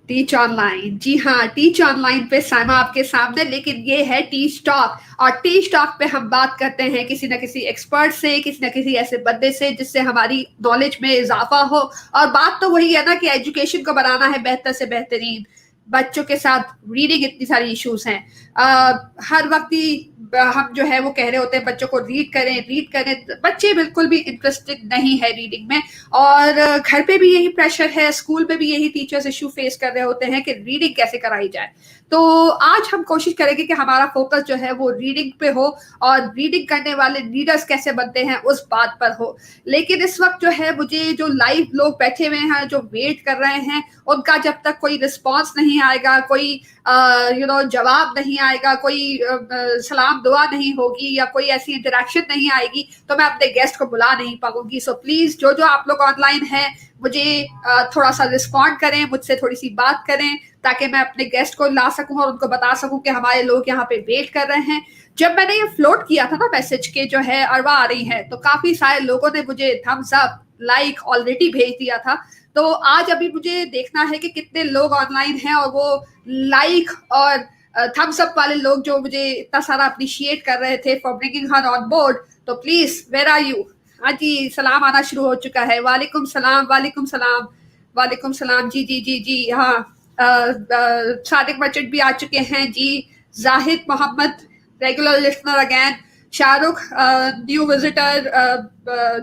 Teach online, जी हाँ, teach online पे साइमा आपके सामने, लेकिन ये है टीच टॉक। और टीच टॉक पे हम बात करते हैं किसी न किसी एक्सपर्ट से, किसी न किसी ऐसे बंदे से जिससे हमारी नॉलेज में इजाफा हो। और बात तो वही है ना कि एजुकेशन को बनाना है बेहतर से बेहतरीन। बच्चों के साथ रीडिंग इतनी सारी इश्यूज हैं। हर वक्त ही हम जो है वो कह रहे होते हैं बच्चों को रीड करें रीड करें, बच्चे बिल्कुल भी इंटरेस्टेड नहीं है रीडिंग में। और घर पे भी यही प्रेशर है, स्कूल में भी यही टीचर्स इशू फेस कर रहे होते हैं कि रीडिंग कैसे कराई जाए। तो आज हम कोशिश करेंगे कि हमारा फोकस जो है वो रीडिंग पे हो, और रीडिंग करने वाले लीडर्स कैसे बनते हैं उस बात पर हो। लेकिन इस वक्त जो है मुझे जो लाइव लोग बैठे हुए हैं जो वेट कर रहे हैं, उनका जब तक कोई रिस्पॉन्स नहीं आएगा, कोई जवाब नहीं आएगा, कोई सलाम दुआ नहीं होगी या कोई ऐसी इंटरेक्शन नहीं आएगी, तो मैं अपने गेस्ट को बुला नहीं पाऊंगी। सो प्लीज जो जो आप लोग ऑनलाइन हैं मुझे थोड़ा सा रिस्पॉन्ड करें, मुझसे थोड़ी सी बात करें, ताकि मैं अपने गेस्ट को ला सकूं और उनको बता सकूं कि हमारे लोग यहाँ पे वेट कर रहे हैं। जब मैंने ये फ्लोट किया था ना मैसेज के जो है अरवा आ रही है, तो काफी सारे लोगों ने मुझे थम्स अप लाइक ऑलरेडी भेज दिया था। तो आज अभी मुझे देखना है कि कितने लोग ऑनलाइन हैं और वो लाइक और थम्स अप वाले लोग जो मुझे इतना सारा अप्रिशिएट कर रहे थे for bringing her on board. तो प्लीज वेयर आर यू? हाँ जी, सलाम आना शुरू हो चुका है। वालेकुम सलाम, वालेकुम सलाम, वालेकुम सलाम। जी जी जी जी, हाँ। सादिक मर्चेंट भी आ चुके हैं जी। Zahid Mohammad, regular listener again. Shahrukh, new visitor,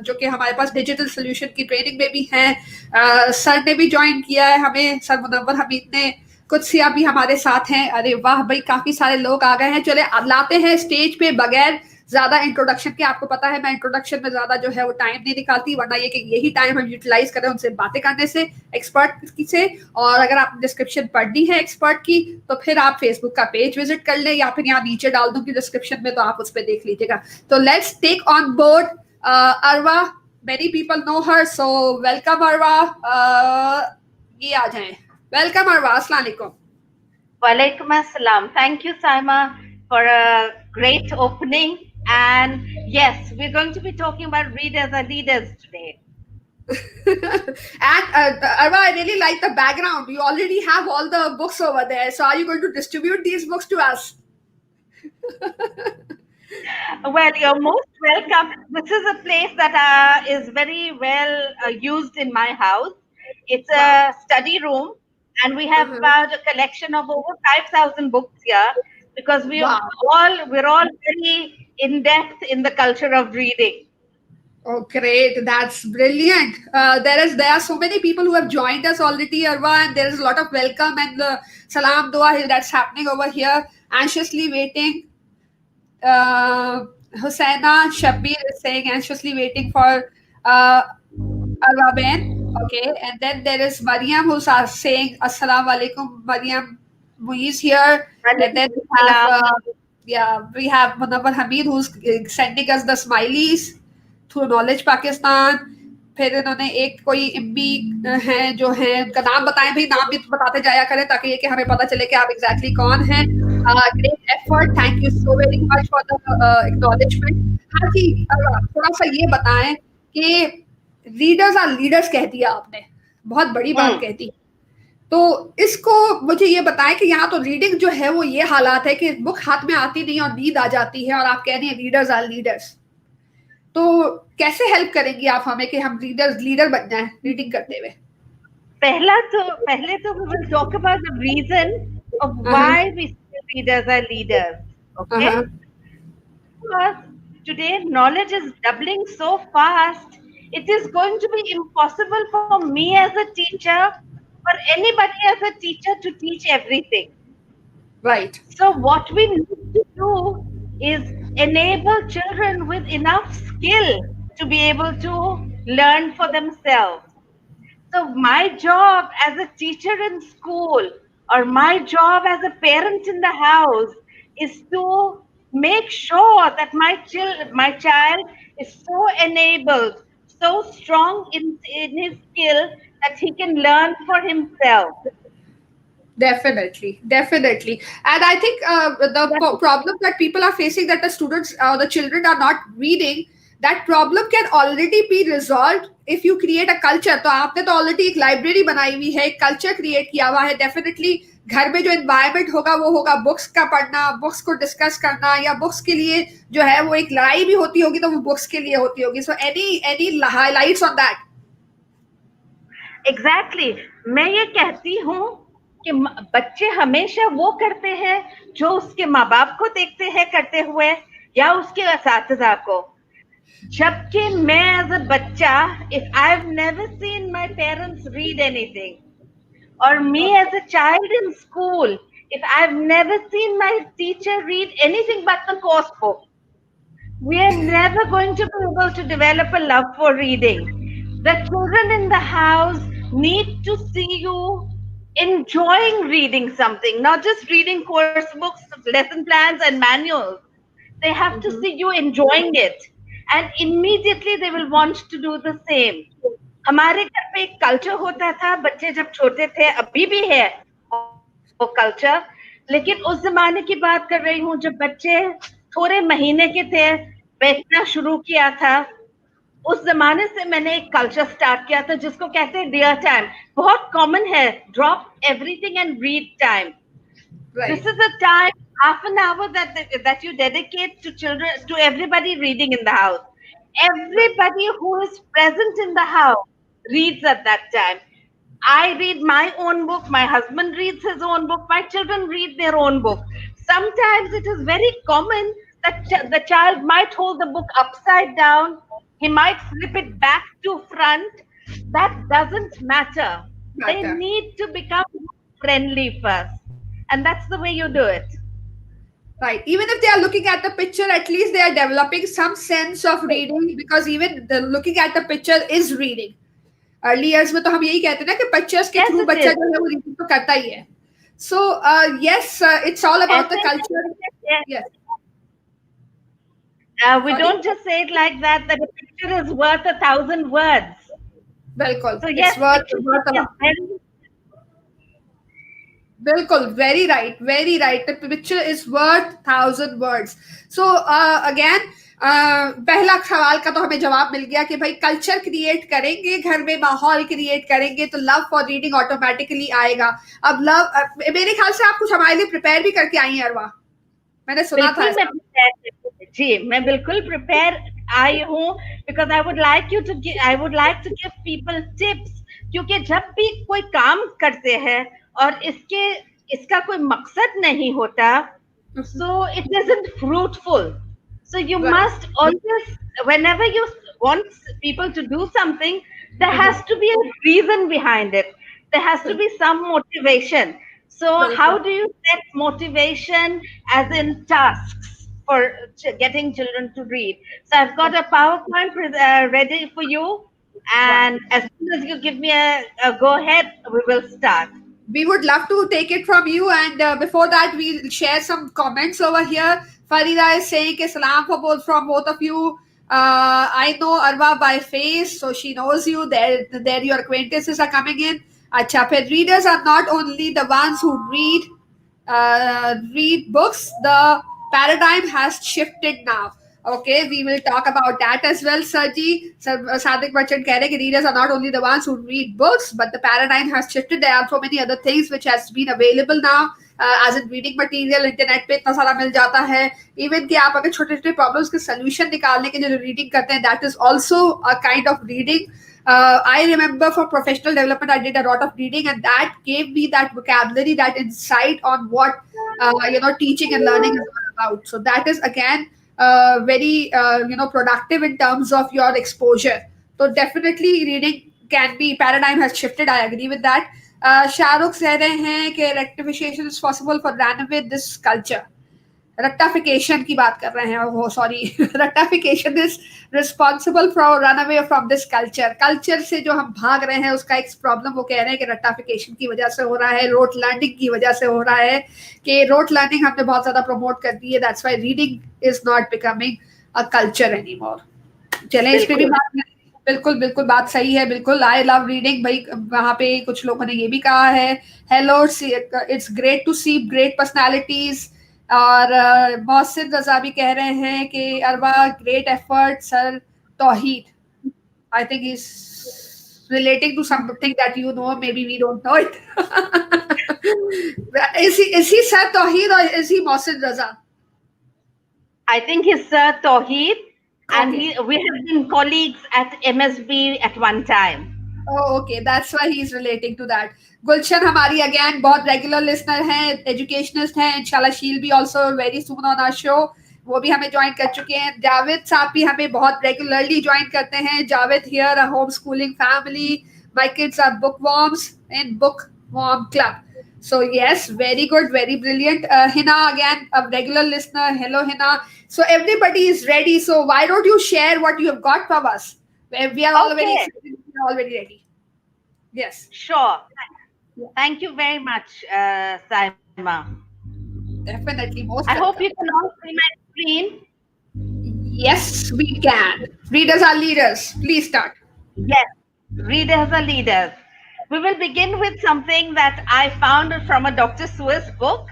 जो कि हमारे पास डिजिटल सोल्यूशन की ट्रेनिंग में भी हैं। सर ने भी ज्वाइन किया है हमें, सर मुनव्वर हमीद ने। कुछ सिया भी हमारे साथ हैं। अरे वाह भाई, काफी सारे लोग आ गए हैं। चले अब लाते हैं स्टेज पे बगैर ज्यादा इंट्रोडक्शन के। आपको पता है मैं इंट्रोडक्शन में ज्यादा जो है वो टाइम नहीं निकालती, वरना ये कि यही टाइम हम यूटिलाइज करें उनसे बातें करने से, एक्सपर्ट से। और अगर आप डिस्क्रिप्शन पढ़नी है एक्सपर्ट की तो फिर आप फेसबुक का पेज विजिट कर ले, या फिर यहाँ नीचे डाल दूंगी डिस्क्रिप्शन में, तो आप उस पर देख लीजिएगा। तो let's take on board Arwa. Many people know her, so welcome Arwa. ये आ जाए। वेलकम अरवा, अस्सलाम वालेकुम। Walaikum assalam. Thank you, Saima, for a great opening. And yes, we're going to be talking about readers and leaders today. And Arva, I really like the background. You already have all the books over there. So are you going to distribute these books to us? Well, you're most welcome. This is a place that is very well used in my house. It's a study room, and we have about a collection of over 5,000 books here because Wow. we're all very in depth in the culture of reading. Oh, great. That's brilliant. There are so many people who have joined us already, Arva, and there is a lot of welcome and salam dua that's happening over here. Anxiously waiting. Hussaina Shabir is saying anxiously waiting for Arwa Ben. Okay, and then there is Mariam who's saying Assalamu alaikum. Mariam Muiz here, and then we have we have Munawwar Hamid who's sending us the smileys through Knowledge Pakistan. फिर इन्होंने एक कोई इम्बी हैं जो हैं, उनका नाम बताएं भाई, नाम भी बताते जाया करें ताकि ये कि हमें पता चले कि आप एग्जैक्टली कौन हैं। Great effort, thank you so very much for the acknowledgement. हाँ जी, थोड़ा सा ये बताएं कि रीडर्स आर लीडर्स कह दिया आपने, बहुत बड़ी बात कह दी। तो इसको मुझे ये बताएं कि यहाँ तो रीडिंग जो है वो ये हालात है कि बुक हाथ में आती नहीं और नींद आ जाती है, और आप कह रही हैं रीडर्स आर लीडर्स। तो कैसे हेल्प करेंगी आप हमें कि हम लीडर बन जाएं रीडिंग करते हुए? पहले तो we will talk about the reason of why we say readers are leaders. Okay? Because today knowledge is doubling so fast, it is going to be impossible for me as a teacher or anybody as a teacher to teach everything. Right. So what we need to do is enable children with enough skill to be able to learn for themselves. So my job as a teacher in school or my job as a parent in the house is to make sure that my child is so enabled, so strong in his skill that he can learn for himself. Definitely, definitely. And I think the problem that people are facing, that the students, the children are not reading that problem can already be resolve if you create a culture. तो आपने तो already एक library बनाई हुई है, एक culture create किया हुआ है. डेफिनेटली घर में जो एनवायरमेंट होगा वो होगा बुक्स का पढ़ना, बुक्स को डिस्कस करना, या बुक्स के लिए जो है वो एक लड़ाई भी होती होगी तो वो बुक्स के लिए होती होगी. So any highlights on that? Exactly मैं ये कहती हूँ कि बच्चे हमेशा वो करते हैं जो उसके माँ बाप को देखते हैं करते हुए या उसके असातिज़ा को. जबकि मैं एज अ बच्चा, if I have never seen my parents read anything, or me as a child in school, if I've never seen my teacher read anything but the course book, we are never going to be able to develop a love for reading. The children in the house need to see you enjoying reading something, not just reading course books, lesson plans, and manuals. They have to see you enjoying it, and immediately they will want to do the same. हमारे घर पे एक culture होता था, बच्चे जब छोटे थे, अभी भी है वो कल्चर, लेकिन उस जमाने की बात कर रही हूँ जब बच्चे थोड़े महीने के थे, बैठना शुरू किया था. उस जमाने से मैंने एक कल्चर स्टार्ट किया था जिसको कहते हैं डियर टाइम. बहुत कॉमन है, drop everything and read time. This is a time, half an hour that you dedicate to children, to everybody reading in the house. Everybody who is present in the house reads at that time. I read my own book, my husband reads his own book, my children read their own book. Sometimes it is very common that the child might hold the book upside down, he might flip it back to front. That doesn't matter. They need to become friendly first. And that's the way you do it. Right. Even if they are looking at the picture, at least they are developing some sense of reading, because even looking at the picture is reading. Early years में तो हम यही कहते हैं ना कि pictures के through बच्चा जो है वो रीडिंग तो करता ही है. So yes, it's all about the culture. Yes, we don't just say it like that, that a picture is worth 1,000 words. बिल्कुल. So yes, बिल्कुल, very right, very right. The picture is worth 1,000 words. So again, पहला सवाल का तो हमें जवाब मिल गया कि भाई कल्चर क्रिएट करेंगे, घर में माहौल क्रिएट करेंगे तो लव फॉर रीडिंग ऑटोमेटिकली आएगा. अब लव, मेरे ख्याल से आप कुछ हमारे लिए प्रिपेयर भी करके आई हैं अरवा, मैंने सुना था. जी मैं बिल्कुल प्रिपेयर आई हूँ, because I would like to give people tips. क्योंकि जब भी कोई काम करते हैं और इसका कोई मकसद नहीं होता, so it isn't fruitful. So you must always, whenever you want people to do something, there has to be a reason behind it. There has to be some motivation. So how do you set motivation as in tasks for getting children to read? So I've got a PowerPoint ready for you. And as soon as you give me a go ahead, we will start. We would love to take it from you, and before that we'll share some comments over here. Farida is saying ke salam from both of you. I know Arwa by face, so she knows you. There your acquaintances are coming in. Acha, but readers are not only the ones who read books. The paradigm has shifted now. Okay, we will talk about that as well, Sarji. Sadik Bachchan keh rahe readers are not only the ones who read books, but the paradigm has shifted. There are so many other things which has been available now, as in reading material. Internet पे इतना सारा मिल जाता है. Even कि आप अगर छोटे छोटे प्रॉब्लम्स के सोल्यूशन निकालने के जो रीडिंग करते हैं, that is also a kind of reading. I remember for professional development, I did a lot of reading, and that gave me that vocabulary, that insight on what teaching and learning is all about. So that is again very productive in terms of your exposure. So definitely reading can be, paradigm has shifted. I agree with that. Shahrukh कह रहे हैं कि rectification is possible for run with this culture. Rectification की बात कर रहे हैं वो, sorry. Rectification is responsible for run away from this culture. Culture से जो हम भाग रहे हैं उसका एक प्रॉब्लम वो कह रहे हैं कि rectification की वजह से हो रहा है, rote learning की वजह से हो रहा है, कि rote learning हमने बहुत ज़्यादा promote कर दी है. That's why reading is not becoming a culture anymore. चलें इस पे भी बात करें. बिल्कुल बिल्कुल बात सही है. बिल्कुल, आई लव रीडिंग. भाई वहाँ पे कुछ लोगों ने ये भी कहा है, hello, it's great to see great personalities. और मोहसिन रजा भी कह रहे हैं कि अरबा great effort sir, Tawheed. I think he's relating to something that you know, maybe we don't know it. Is he Sir Tawheed or is he Mohsin Raza? I think he's Sir Tawheed, and Okay. we have been colleagues at MSB at one time. Oh, okay. That's why he's relating to that. Gulshan हमारी again बहुत regular listener हैं, educationist हैं. Inshallah she'll be also very soon on our show. वो भी हमें join कर चुके हैं. जावेद साहब भी हमें बहुत रेगुलरली ज्वाइन करते हैं. Javed here, a homeschooling family. My kids are bookworms in bookworm club. So yes, very good, very brilliant. Hina again, a regular listener. Hello, Hina. So everybody is ready. So why don't you share what you have got from us? We are all very Okay, excited. We are all very ready. Yes, sure. yeah, Thank you very much, Saima. definitely. I Most hope you welcome. can all see my screen. Yes, we can. Readers are leaders. Please start. Yes, readers are leaders. We will begin with something that I found from a Dr. Seuss book,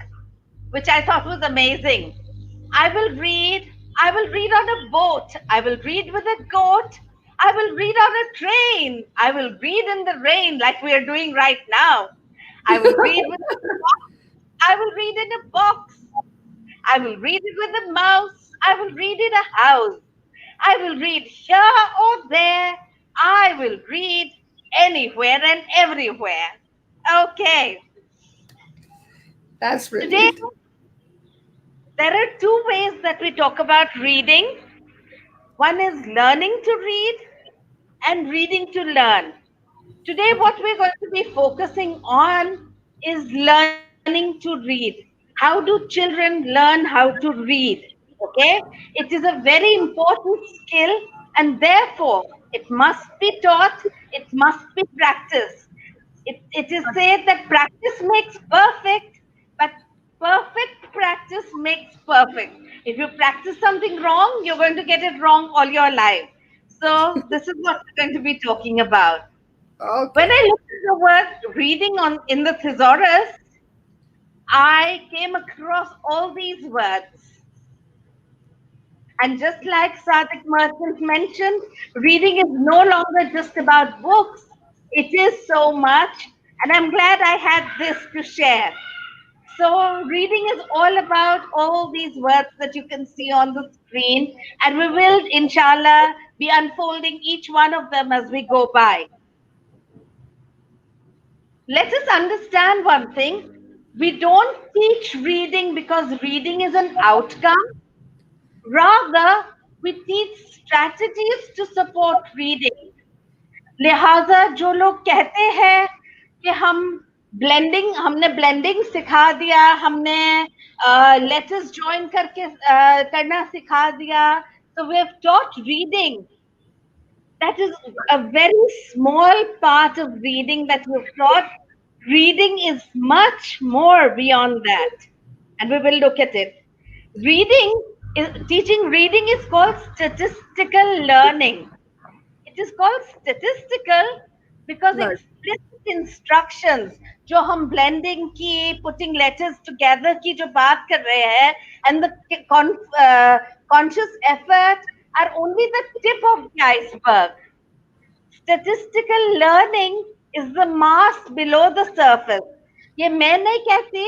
which I thought was amazing. I will read. I will read on a boat. I will read with a goat. I will read on a train. I will read in the rain like we are doing right now. I will read with a box. I will read in a box. I will read it with a mouse. I will read in a house. I will read here or there. I will read anywhere and everywhere. Okay. That's Today, brilliant. there are two ways that we talk about reading. One is learning to read and reading to learn. Today, Okay. what we're going to be focusing on is learning to read. How do children learn how to read? Okay, it is a very important skill, and therefore it must be taught, it must be practiced. It is said that practice makes perfect, but perfect practice makes perfect. If you practice something wrong, you're going to get it wrong all your life. So, this is what we're going to be talking about. When Okay. I looked at the word reading on in the thesaurus, I came across all these words. And just like Sadiq Merchant mentioned, reading is no longer just about books. It is so much. And I'm glad I had this to share. So, reading is all about all these words that you can see on the screen. And we will, inshallah, be unfolding each one of them as we go by. Let us understand one thing. We don't teach reading because reading is an outcome. Rather, we teach strategies to support reading. लिहाजा जो लोग कहते हैं कि हमने blending सिखा दिया, हमने लेटर्स ज्वाइन करके करना सिखा दिया, so we have taught reading. That is a very small part of reading that we've taught. Reading is much more beyond that, and we will look at it. Teaching reading is called statistical learning. It is called statistical because Learn. explicit instructions जो हम blending की, putting letters together की जो बात कर रहे हैं, and the conscious effort are only the tip of the iceberg. Statistical learning is the mass below the surface. ये मैं नहीं कहती,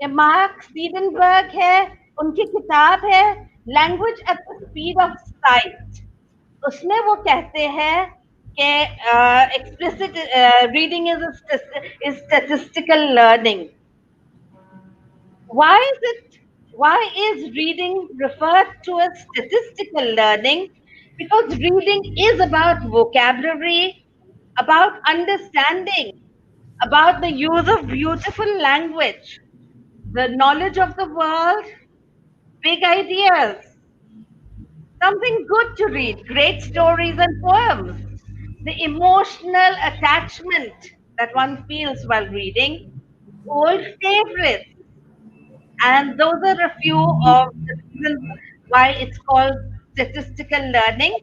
ये मार्क सीडनबर्ग है, उनकी किताब है language at the speed of site. उसमें वो कहते हैं कि explicit reading is statistical learning. Why is it? Why is reading referred to as statistical learning? Because reading is about vocabulary, about understanding, about the use of beautiful language, the knowledge of the world, big ideas, something good to read, great stories and poems, the emotional attachment that one feels while reading, old favorites. And those are a few of the reasons why it's called statistical learning.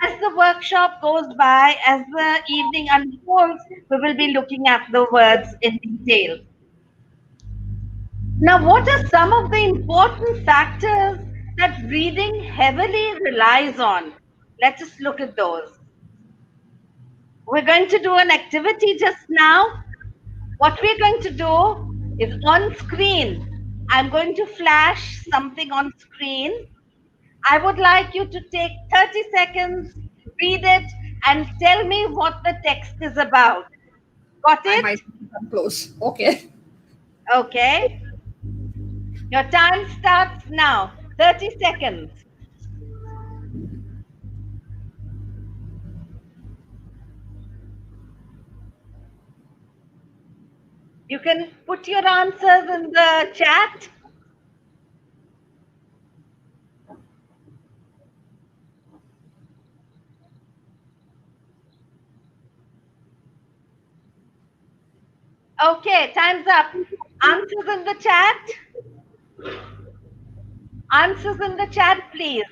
As the workshop goes by, as the evening unfolds, we will be looking at the words in detail. Now, what are some of the important factors that reading heavily relies on? Let us look at those. We're going to do an activity just now. What we're going to do is on screen. I'm going to flash something on screen. I would like you to take 30 seconds, read it, and tell me what the text is about. Got I it? might come close. Okay. Okay. Your time starts now. 30 seconds. You can put your answers in the chat. Okay, time's up. Answers in the chat. Answers in the chat, please.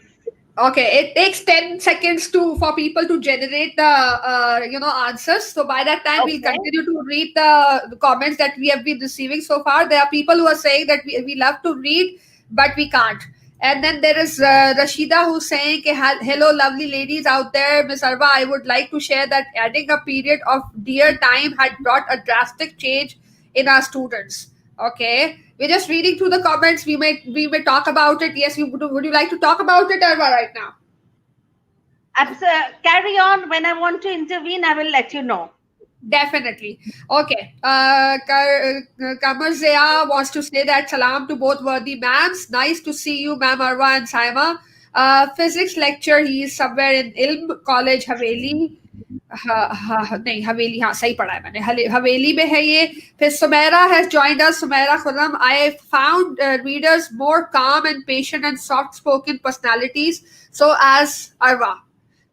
Okay, it takes 10 seconds to for people to generate the answers. So by that time, we'll Okay. continue to read the comments that we have been receiving so far. There are people who are saying that we love to read, but we can't. And then there is Rashida who's saying, hello, lovely ladies out there. Miss Arva, I would like to share that adding a period of dear time had brought a drastic change in our students. Okay, we're just reading through the comments. We may talk about it. Yes, would you like to talk about it, Arva, right now? Carry on. When I want to intervene, I will let you know. Definitely. Okay. Kamar Zia wants to say that salam to both worthy ma'ams. Nice to see you, ma'am Arwa and Saima. Physics lecture, he is somewhere in Ilm College, Haveli. नहीं हवेली, हाँ सही पढ़ा है मैंने, हवेली में है ये. फिर Sumera has joined us. Sumaira Khurram, I found readers more calm and patient and soft spoken personalities, so as Arwa.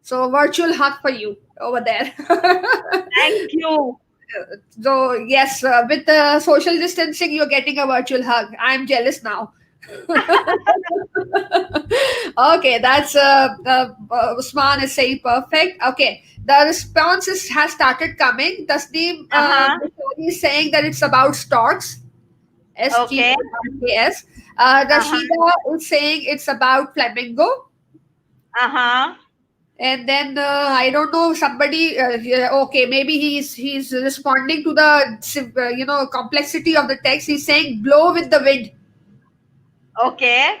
So virtual hug for you over there. Thank you. So yes, with the social distancing, you're getting a virtual hug. I'm jealous now. Okay, that's Usman is saying perfect. Okay, the responses has started coming. Tasneem Uh-huh. is saying that it's about stocks. Okay. STORKS. Uh-huh. Rashida is saying it's about flamingo. Uh-huh. And then I don't know, somebody yeah, okay, maybe he's responding to the complexity of the text. He's saying blow with the wind. Okay.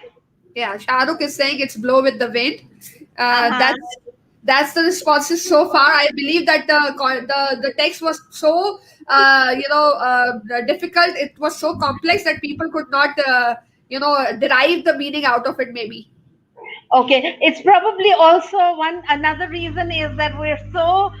Yeah, Shahrukh is saying it's blow with the wind. Uh-huh. That's the responses so far. I believe that the text was so difficult. It was so complex that people could not derive the meaning out of it. Maybe. Okay. It's probably also another reason is that we're so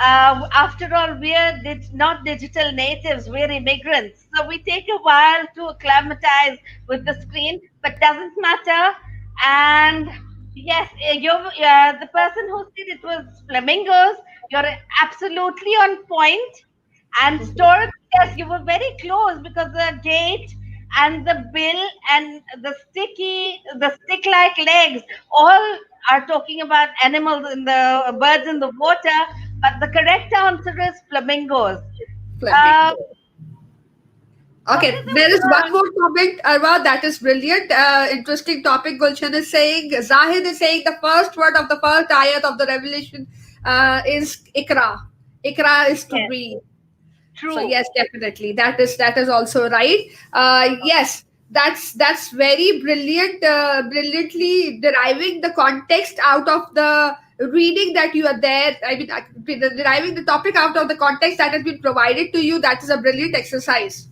after all, we're not digital natives, we're immigrants. So we take a while to acclimatize with the screen, but doesn't matter. And yes, the person who said it was flamingos, you're absolutely on point. And stork, yes, you were very close because the gate and the bill and the stick-like legs, all are talking about animals in the birds in the water. But the correct answer is flamingos. Uh, Flamingo. what Okay, is there is the one more comment, Arwa, that is brilliant. Interesting topic. Gulshan is saying, Zahid is saying the first word of the first ayat of the revelation is ikra. Ikra is to yes, read. So true. yes, definitely, that is also right. Yes, that's very brilliant. Brilliantly deriving the context out of the reading that you are there. I mean, deriving the topic out of the context that has been provided to you. That is a brilliant exercise.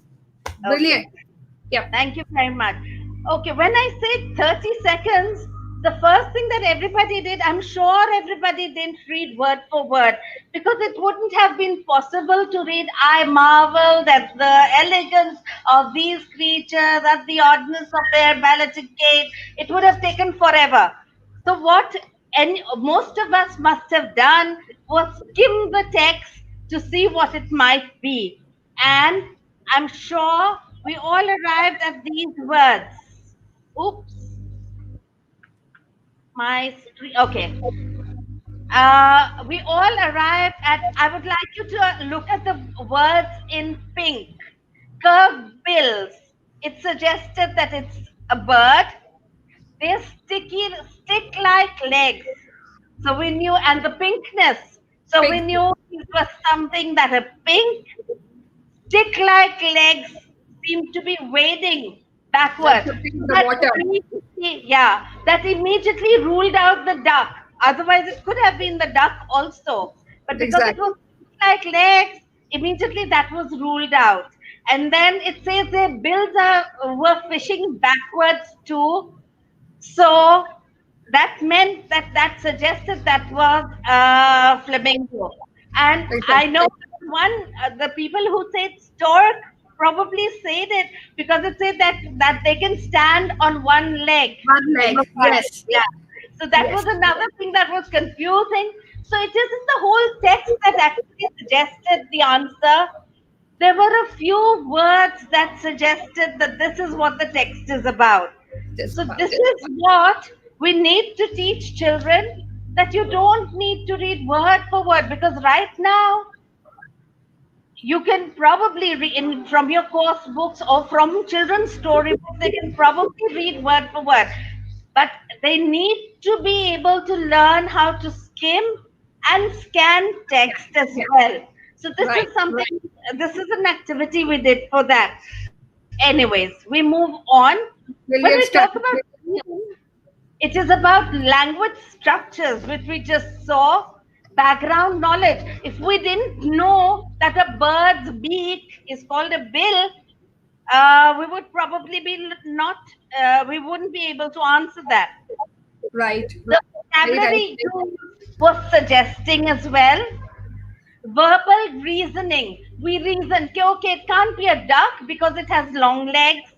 Okay. Brilliant. Yep. Thank you very much. Okay, when I say 30 seconds, the first thing that everybody did, I'm sure everybody didn't read word for word because it wouldn't have been possible to read. I marveled at the elegance of these creatures, at the oddness of their balloted gait. It would have taken forever. So, what most of us must have done was skim the text to see what it might be. And I'm sure we all arrived at these words. Oops, my screen. Okay. We all arrived at, I would like you to look at the words in pink. Curved bills. It suggested that it's a bird. They're stick like legs. So we knew, and the pinkness. So we Pink. knew it was something that a pink stick-like legs seem to be wading That's backward. something in the That water. immediately, yeah, that immediately ruled out the duck. Otherwise, it could have been the duck also. But because it was Exactly. like legs, immediately that was ruled out. And then it says their bills were fishing backwards too. So that meant that suggested that was flamingo. And I know Exactly. one the people who said stork probably said it because it said that they can stand on one leg. One Beg leg. your pardon. Yes. Yeah. So that Yes. was another thing that was confusing. So it isn't the whole text that actually suggested the answer. There were a few words that suggested that this is what the text is about. Just So about this it. is what we need to teach children, that you don't need to read word for word, because right now you can probably read from your course books or from children's storybooks, they can probably read word for word, but they need to be able to learn how to skim and scan text as Yeah. well. So this Right. is Right. something, this is an activity we did for that. Anyways, we move on. When we Brilliant talk about strategy. reading, it is about language structures, which we just saw, background knowledge. If we didn't know that a bird's beak is called a bill, we would probably be not, we wouldn't be able to answer that. Right. The Very right. vocabulary used was suggesting as well. Verbal reasoning. We reason, okay, okay, it can't be a duck because it has long legs.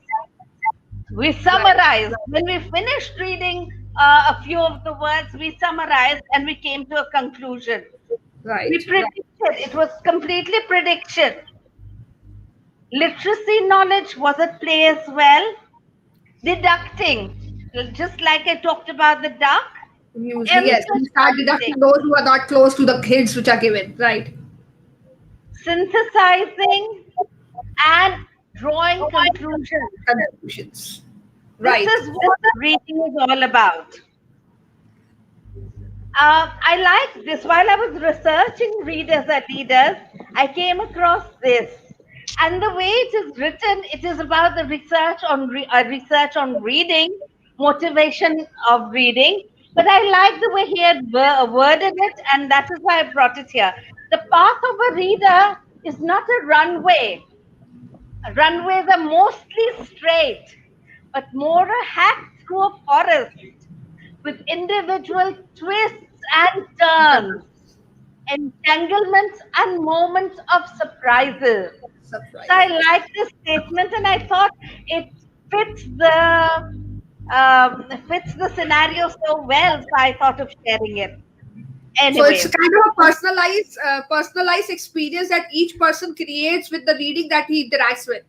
We Right. summarized. When we finished reading a few of the words, we summarized and we came to a conclusion. We Right. predicted, it was completely prediction. Literacy knowledge was at play as well. Deducting, just like I talked about the duck, Usually, yes. answer We start counting, deducting those who are not close to the hints which are given. Right. synthesizing, and drawing conclusions. Conclusions. This Right. is what reading is all about. I like this. While I was researching readers and leaders, I came across this. And the way it is written, it is about the research on reading, motivation of reading. But I like the way he had worded it, and that is why I brought it here. The path of a reader is not a runway. Runways are mostly straight, but more a hack through a forest with individual twists and turns, entanglements, and moments of surprises. So I Surprises. like this statement, and I thought it fits fits the scenario so well. So I thought of sharing it. So it's Anyways, kind of a personalized experience that each person creates with the reading that he interacts with.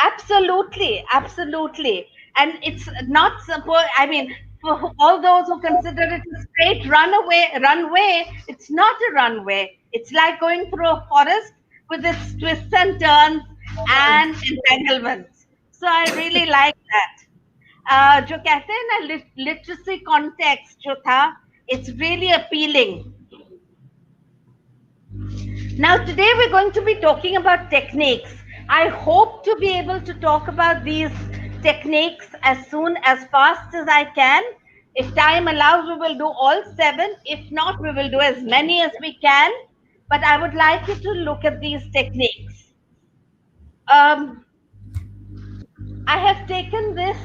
absolutely, absolutely. And it's not suppose, I mean, for all those who consider it a straight runway, it's not a runway. It's like going through a forest with its twists and turns and entanglements. So I really like that. जो कहते हैं ना literacy context जो था, it's really appealing. Now, today we're going to be talking about techniques. I hope to be able to talk about these techniques as soon as fast as I can. If time allows, we will do all 7. If not, we will do as many as we can. But I would like you to look at these techniques. Um, I have taken this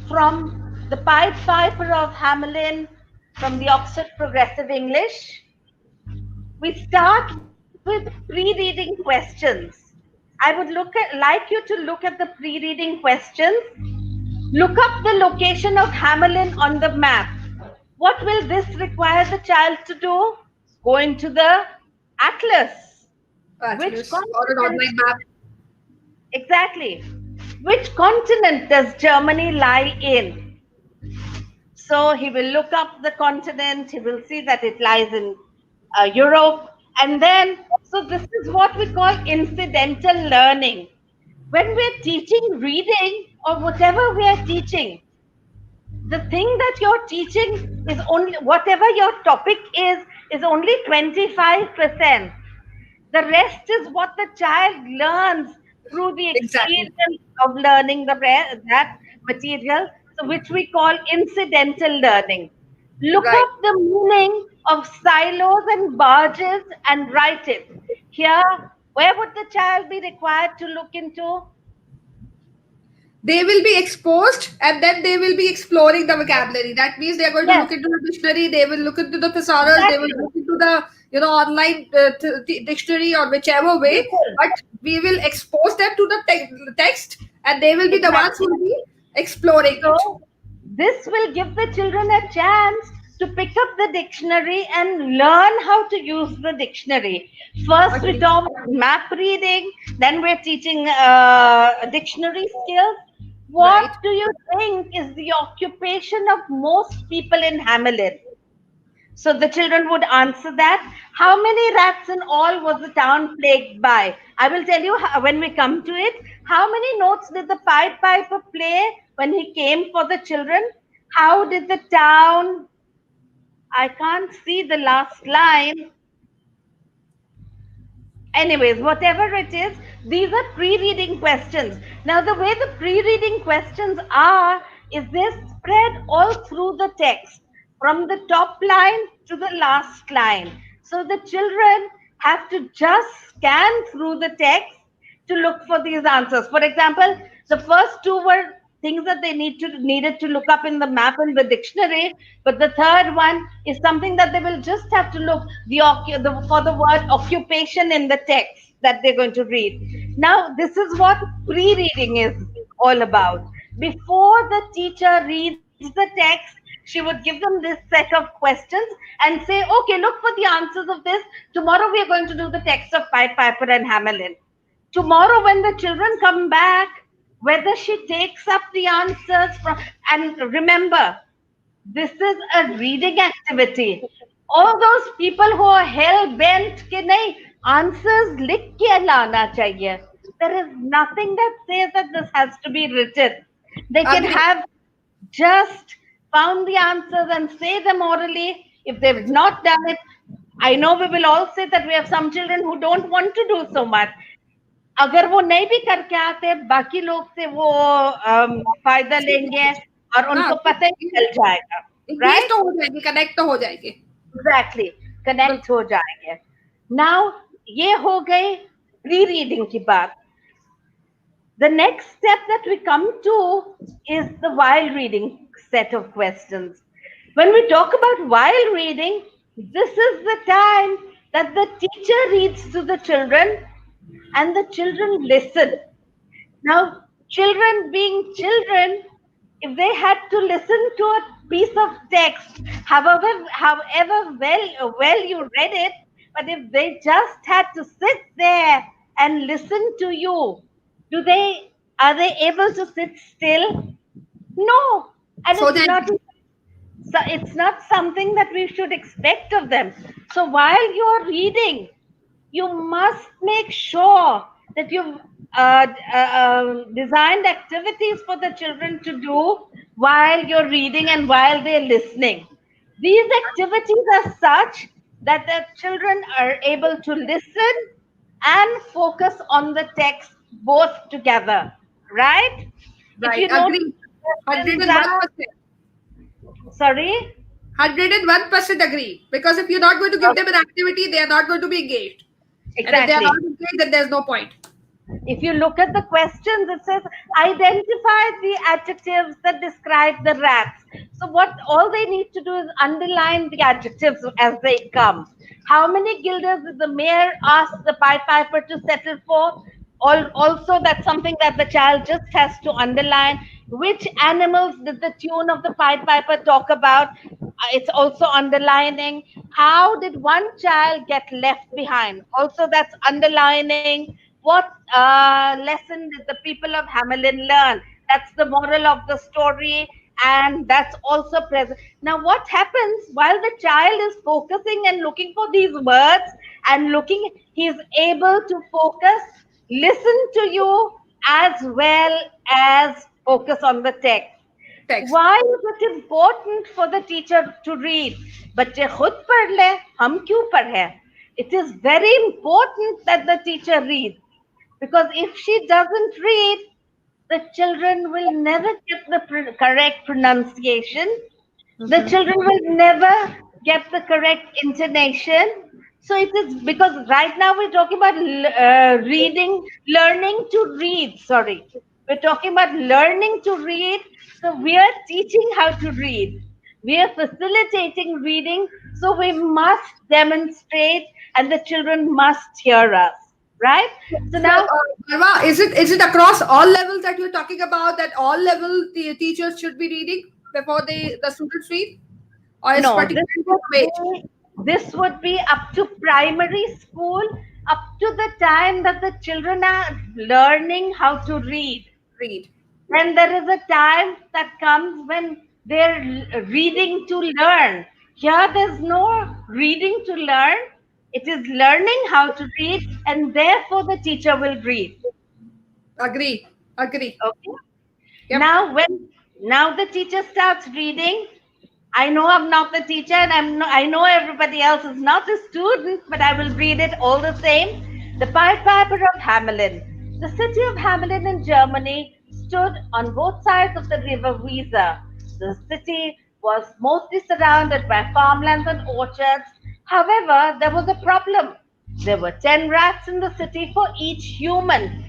from the Pied Piper of Hamelin from the Oxford Progressive English. We start with pre-reading questions. I would like you to look at the pre-reading questions. Look up the location of Hamelin on the map. What will this require the child to do? Go into the atlas. Which Atlas or an continent? online map. Exactly. Which continent does Germany lie in? So he will look up the continent, he will see that it lies in Europe. And then, so this is what we call incidental learning. When we're teaching reading or whatever we are teaching, the thing that you're teaching is only whatever your topic is only 25%. The rest is what the child learns through the Exactly. experience of learning that material, so which we call incidental learning. Look Right. up the meaning of silos and barges and write it. Here, where would the child be required to look into? They will be exposed and then they will be exploring the vocabulary. That means they are going to Yes, look into the dictionary, they will look into the thesaurus, they will exactly. look into the online dictionary or whichever way, People. but we will expose them to the text and they will be the ones who Exactly. will be exploring it. So, this will give the children a chance to pick up the dictionary and learn how to use the dictionary. First, we Agree. talk map reading, then we're teaching dictionary skills. What Right. do you think is the occupation of most people in Hamelin? So the children would answer that. How many rats in all was the town plagued by? I will tell you when we come to it. How many notes did the Pied Piper play when he came for the children? How did the town? I can't see the last line. Anyways, whatever it is, these are pre-reading questions. Now, the way the pre-reading questions are is they spread all through the text from the top line to the last line. So the children have to just scan through the text to look for these answers. For example, the first two were things that they needed to look up in the map and the dictionary, but the third one is something that they will just have to look for the word occupation in the text that they're going to read. Now, this is what pre-reading is all about. Before the teacher reads the text, she would give them this set of questions and say, okay, look for the answers of this. Tomorrow we are going to do the text of Pied Piper and Hamelin. Tomorrow when the children come back, whether she takes up the answers from, and remember, this is a reading activity. All those people who are hell bent कि नहीं answers लिख के लाना चाहिए. There is nothing that says that this has to be written. They can Agree. have just found the answers and say them orally. If they've not done it, I know we will all say that we have some children who don't want to do so much. अगर वो नहीं भी करके आते, बाकी लोग से वो फायदा लेंगे और हाँ, उनको पता ही चल जाएगा, इंगेज राइट? तो हो जाएंगे, कनेक्ट तो हो जाएंगे। एग्जैक्टली, कनेक्ट हो जाएंगे. नाउ ये हो गई प्री रीडिंग की बात. The next step that we come to is the while reading set of questions. When we talk about while reading, this is the time that the teacher reads to the children and the children listen. Now, children being children, if they had to listen to a piece of text, however well you read it, but if they just had to sit there and listen to you, do they are they able to sit still? No, and सो जाएंगे। it's not something that we should expect of them. So while you're reading, you must make sure that you've designed activities for the children to do while you're reading and while they're listening. These activities are such that the children are able to listen and focus on the text both together, right? If right, you notice, agree, the questions are 101%, sorry. 101% agree, because if you're not going to give them Okay, an activity, they are not going to be engaged, and if they are not exactly. engaged, then there's no point. If you look at the questions, it says identify the adjectives that describe the rats. So what all they need to do is underline the adjectives as they come. How many guilders did the mayor ask the Pied Piper to settle for? Also, that's something that the child just has to underline. Which animals did the tune of the Pied Piper talk about? It's also underlining. How did one child get left behind? Also, that's underlining. What lesson did the people of Hamelin learn? That's the moral of the story, and that's also present. Now, what happens while the child is focusing and looking for these words and looking, he's able to focus, listen to you as well as focus on the text. text. Why is it important for the teacher to read? बच्चे खुद पढ़ ले, हम क्यों पढ़े? It is very important that the teacher reads, because if she doesn't read, the children will never get the correct pronunciation. The children will never get the correct intonation. So it is because right now we're talking about reading, learning to read. Sorry, we're talking about learning to read. So we are teaching how to read. We are facilitating reading. So we must demonstrate, and the children must hear us. Right? So So, now, Marwa, is it across all levels that you're talking about, that all level teachers should be reading before the students read, or is no, particularly some age? this would be up to primary school, up to the time that the children are learning how to read. Read. Then there is a time that comes when they're reading to learn. Here there's no reading to learn. It is learning how to read, and therefore the teacher will read. Agree. Agree. Okay. Yep. Now the teacher starts reading, I know I'm not the teacher, and I know everybody else is not a student, but I will read it all the same. The Pied Piper of Hamelin. The city of Hamelin in Germany stood on both sides of the river Weser. The city was mostly surrounded by farmlands and orchards. However, there was a problem. There were 10 rats in the city for each human.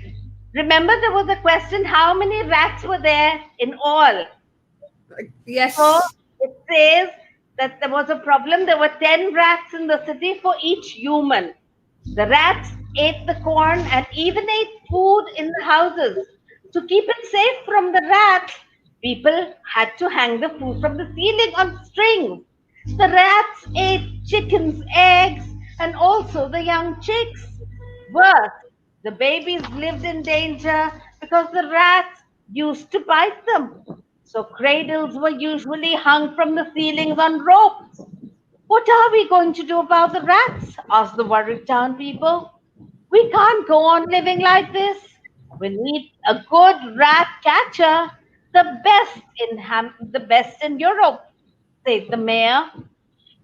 Remember, there was a question, how many rats were there in all? So Yes. it says that there was a problem. There were 10 rats in the city for each human. The rats ate the corn and even ate food in the houses. To keep it safe from the rats, people had to hang the food from the ceiling on strings. The rats ate chickens' eggs and also the young chicks. Worse, the babies lived in danger because the rats used to bite them. So cradles were usually hung from the ceilings on ropes. What are we going to do about the rats? Asked the worried town people. We can't go on living like this. We need a good rat catcher, the best in Europe, said the mayor.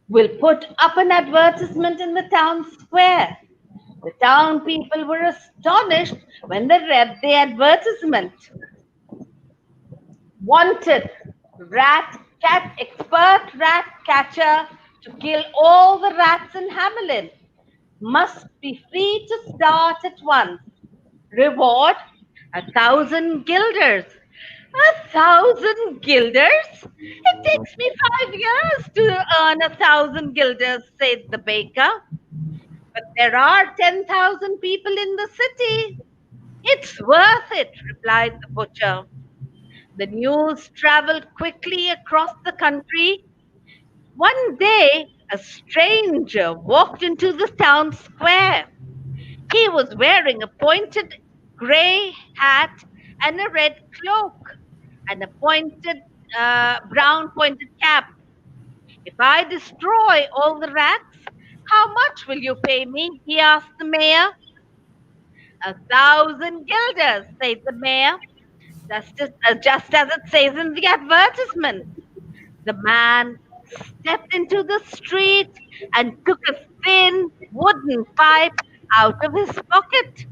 We'll put up an advertisement in the town square. The town people were astonished when they read the advertisement. Wanted expert rat catcher to kill all the rats in Hamelin. Must be free to start at once. Reward 1,000 guilders. 1,000 guilders? It takes me 5 years to earn 1,000 guilders, said the baker. But there are 10,000 people in the city. It's worth it, replied the butcher. The news traveled quickly across the country. One day, a stranger walked into the town square. He was wearing a pointed grey hat and a red cloak and a brown pointed cap. If I destroy all the rats, how much will you pay me? He asked the mayor. 1,000 guilders, said the mayor, just as it says in the advertisement. The man stepped into the street and took a thin wooden pipe out of his pocket.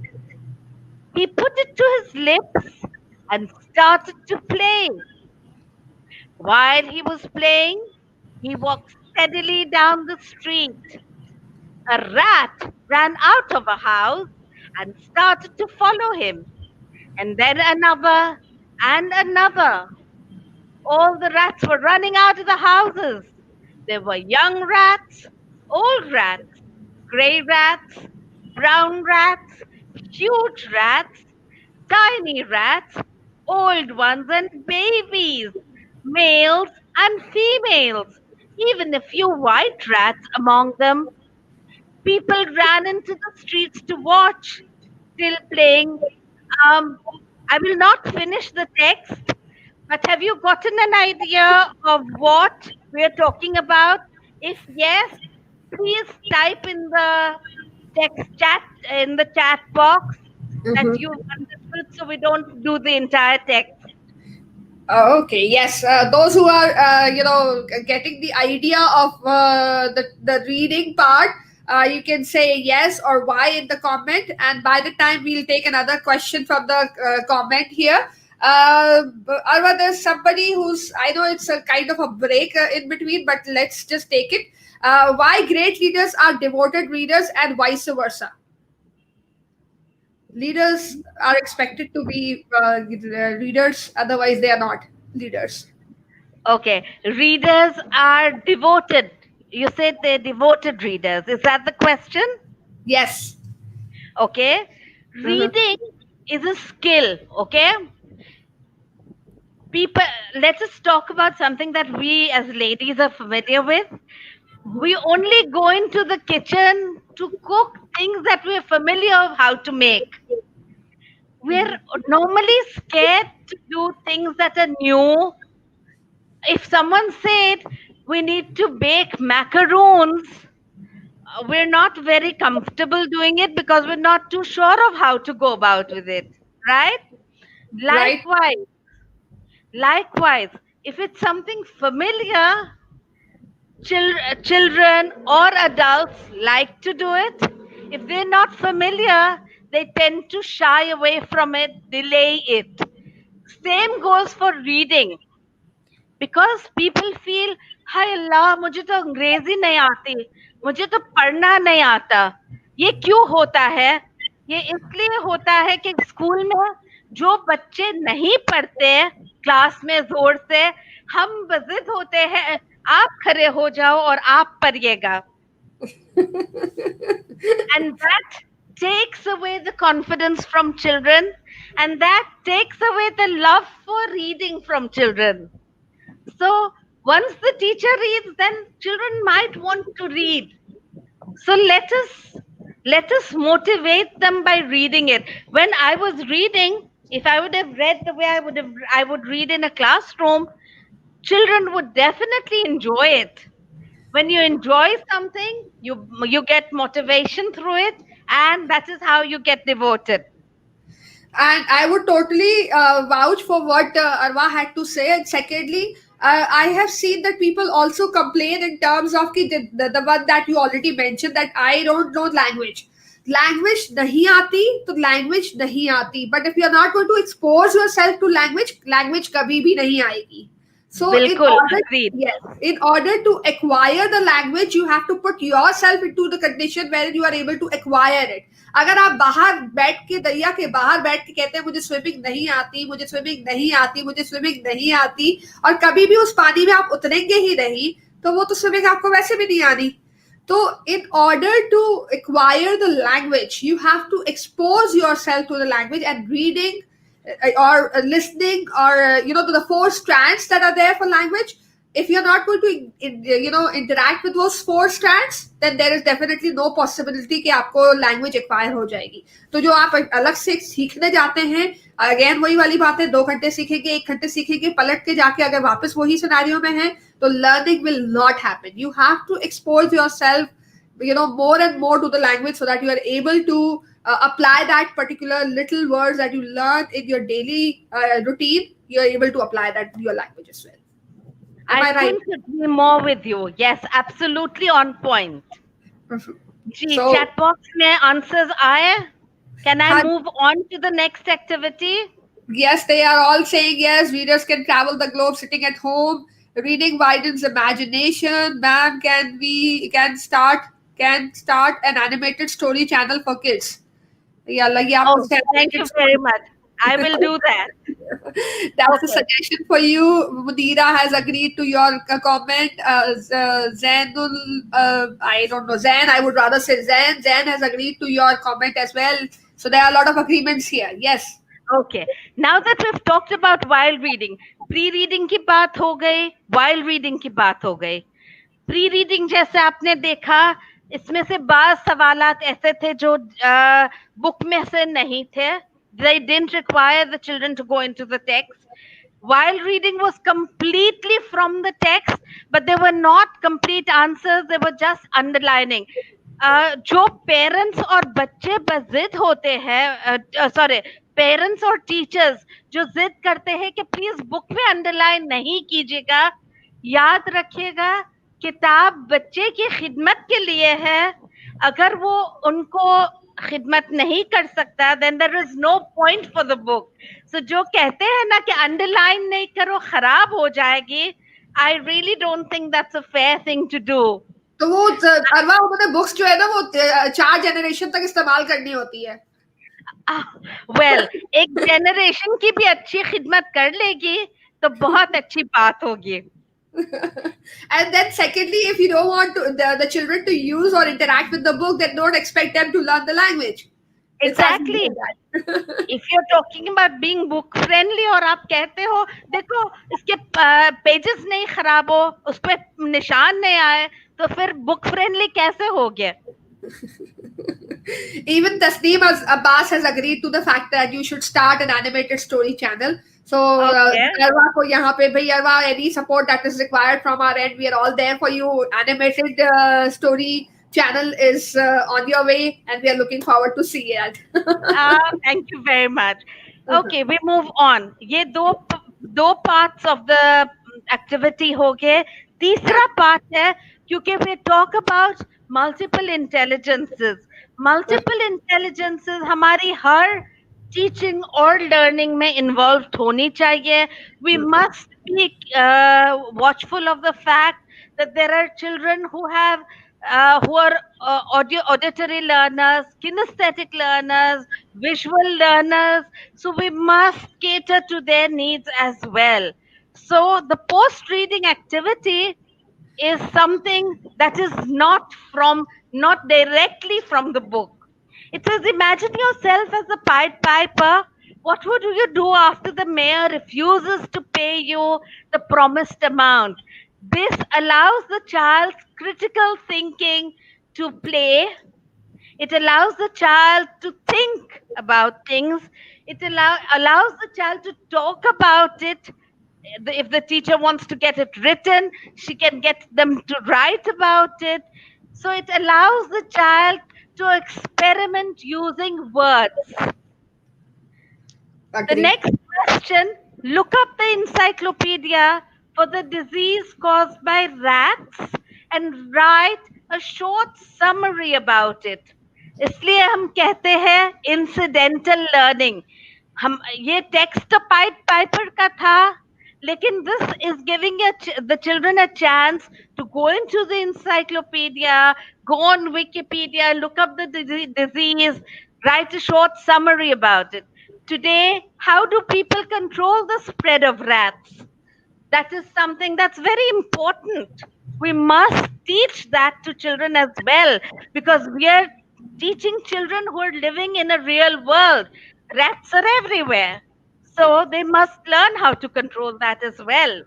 He put it to his lips and started to play. While he was playing, he walked steadily down the street. A rat ran out of a house and started to follow him, and then another and another. All the rats were running out of the houses. There were young rats, old rats, grey rats, brown rats, huge rats, tiny rats, old ones and babies, males and females, even a few white rats among them. People ran into the streets to watch, still playing. Um, I will not finish the text, but have you gotten an idea of what we're talking about? If yes, please type in the chat box that Mm-hmm. you understood, so we don't do the entire text. Okay, yes. Those who are, getting the idea of the reading part, you can say yes or why in the comment. And by the time we'll take another question from the comment here. Arva, there's somebody who's, I know it's a kind of a break in between, but let's just take it. Why great readers are devoted readers and vice versa? Leaders are expected to be readers, otherwise, they are not leaders. Okay, readers are devoted. You said they're devoted readers. Is that the question? Yes. Okay, Uh-huh. reading is a skill. Okay, people, let us talk about something that we as ladies are familiar with. We only go into the kitchen to cook things that we're familiar of how to make. We're normally scared to do things that are new. If someone said we need to bake macaroons, we're not very comfortable doing it because we're not too sure of how to go about with it, right? Right. Likewise likewise if it's something familiar, children or adults like to do it. If they're not familiar, they tend to shy away from it, delay it. Same goes for reading, because people feel, हाय अल्लाह मुझे तो अंग्रेजी नहीं आती, मुझे तो पढ़ना नहीं आता. ये क्यों होता है? ये इसलिए होता है कि स्कूल में जो बच्चे नहीं पढ़ते क्लास में जोर से, हम जिद होते हैं आप खड़े हो जाओ और आप पढ़िएगा. And that takes away the confidence from children, and that takes away the love for reading from children. So once the teacher reads, then children might want to read. So let us motivate them by reading it. When I was reading, if I would have read the way I would read in a classroom, children would definitely enjoy it. When you enjoy something, you get motivation through it, and that is how you get devoted. And I would totally vouch for what Arwa had to say. And secondly, I have seen that people also complain in terms of the one that you already mentioned, that I don't know language. Language nahi aati, to language nahi aati. But if you are not going to expose yourself to language, language kabhi bhi nahi aayegi. So Bilkul agreed. in order to acquire the language, you have to put yourself into the condition where you are able to acquire it. अगर आप बाहर बैठ के, दरिया के बाहर बैठ के कहते हैं मुझे स्विमिंग नहीं आती, मुझे स्विमिंग नहीं आती, मुझे स्विमिंग नहीं आती, और कभी भी उस पानी में आप उतरेंगे ही नहीं, तो वो तो स्विमिंग आपको वैसे भी नहीं आनी. So, in order to acquire the language, you have to expose yourself to the language, and reading or listening, or to the four strands that are there for language. If you're not going to interact with those four strands, then there is definitely no possibility कि आपको language acquire हो जाएगी. तो जो आप अलग से सीखने जाते हैं, अगेन वही वाली बात है, 2 घंटे सीखेंगे, 1 घंटे सीखेंगे, पलट के जाके अगर वापस वही सिनेरियो में है, तो learning will not happen. You have to expose yourself more and more to the language, so that you are able to apply that particular little words that you learn in your daily routine. You are able to apply that to your language as well. Am I right? couldn't agree more with you. Yes, absolutely on point. Ji, So, chat box में answers आए. Can I हाँ, move on to the next activity? yes, they are all saying yes. Readers can travel the globe sitting at home. Reading widens imagination. Ma'am, can start an animated story channel for kids. Yeah, like आप Oh, उससे thank you animated very story. much. I will do that. That's a Okay. suggestion for you. Mudira has agreed to your comment. Zainul, I don't know, Zain, I would rather say Zain. Zain has agreed to your comment as well. So there are a lot of agreements here. Yes. Okay. Now that we've talked about while reading, pre-reading की बात हो गई, while reading की बात हो गई. Pre reading जैसे आपने देखा, इसमें से बाज सवालात ऐसे थे जो बुक में से नहीं थे. They didn't require the children to go into the text. While reading was completely from the text, but they were not complete answers, they were just underlining. जो पेरेंट्स और बच्चे बजिद होते हैं, सॉरी, पेरेंट्स और टीचर्स जो जिद करते हैं कि प्लीज बुक में अंडरलाइन नहीं कीजिएगा, याद रखिएगा किताब बच्चे की खिदमत के लिए है। अगर वो उनको खिदमत नहीं कर सकता then there is no point for the book. So जो कहते हैं ना कि अंडरलाइन नहीं करो खराब हो जाएगी, I really don't think that's a fair thing to do. तो वो अरवा उन्होंने बुक्स जो है ना वो 4 जनरेशन तक इस्तेमाल करनी होती है। वेल एक जनरेशन की भी अच्छी खिदमत कर लेगी तो बहुत अच्छी बात होगी। And then secondly, if you don't want the children to use or interact with the book, then don't expect them to learn the language. It's as exactly, easy as that. If you are talking about being book friendly और आप कहते हो देखो इसके pages नहीं खराब हो, उस पे निशान नहीं आए, तो फिर बुक फ्रेंडली कैसे हो गया? Even Tasneem Abbas has agreed to the fact that you should start an animated story channel. So, okay, Arwa ko yahan pe bhai Arwa, any support that is required from our end, we are all there for you. Animated story channel is on your way, and we are looking forward to see it. Thank you very much. Okay, we move on. ये दो parts of the activity हो गए। तीसरा part है, क्योंकि we talk about multiple intelligences. Multiple intelligences हमारी हर teaching और लर्निंग में इन्वॉल्व होनी चाहिए। We must be watchful of the fact that there are children who are auditory learners, kinesthetic learners, visual learners. So we must cater to their needs as well. So the post reading activity is something that is not directly from the book. It says, imagine yourself as a Pied Piper. What would you do after the mayor refuses to pay you the promised amount? This allows the child's critical thinking to play. It allows the child to think about things. It allows the child to talk about it. If the teacher wants to get it written, she can get them to write about it. So it allows the child to experiment using words. The Agree. next question, look up the encyclopedia for the disease caused by rats and write a short summary about it. इसलिए हम कहते हैं incidental learning. हम ये text तो Piper का था, लेकिन this is giving the children a chance to go into the encyclopedia, go on Wikipedia, look up the disease, write a short summary about it. Today, how do people control the spread of rats? That is something that's very important. We must teach that to children as well, because we are teaching children who are living in a real world. Rats are everywhere. So they must learn how to control that as well.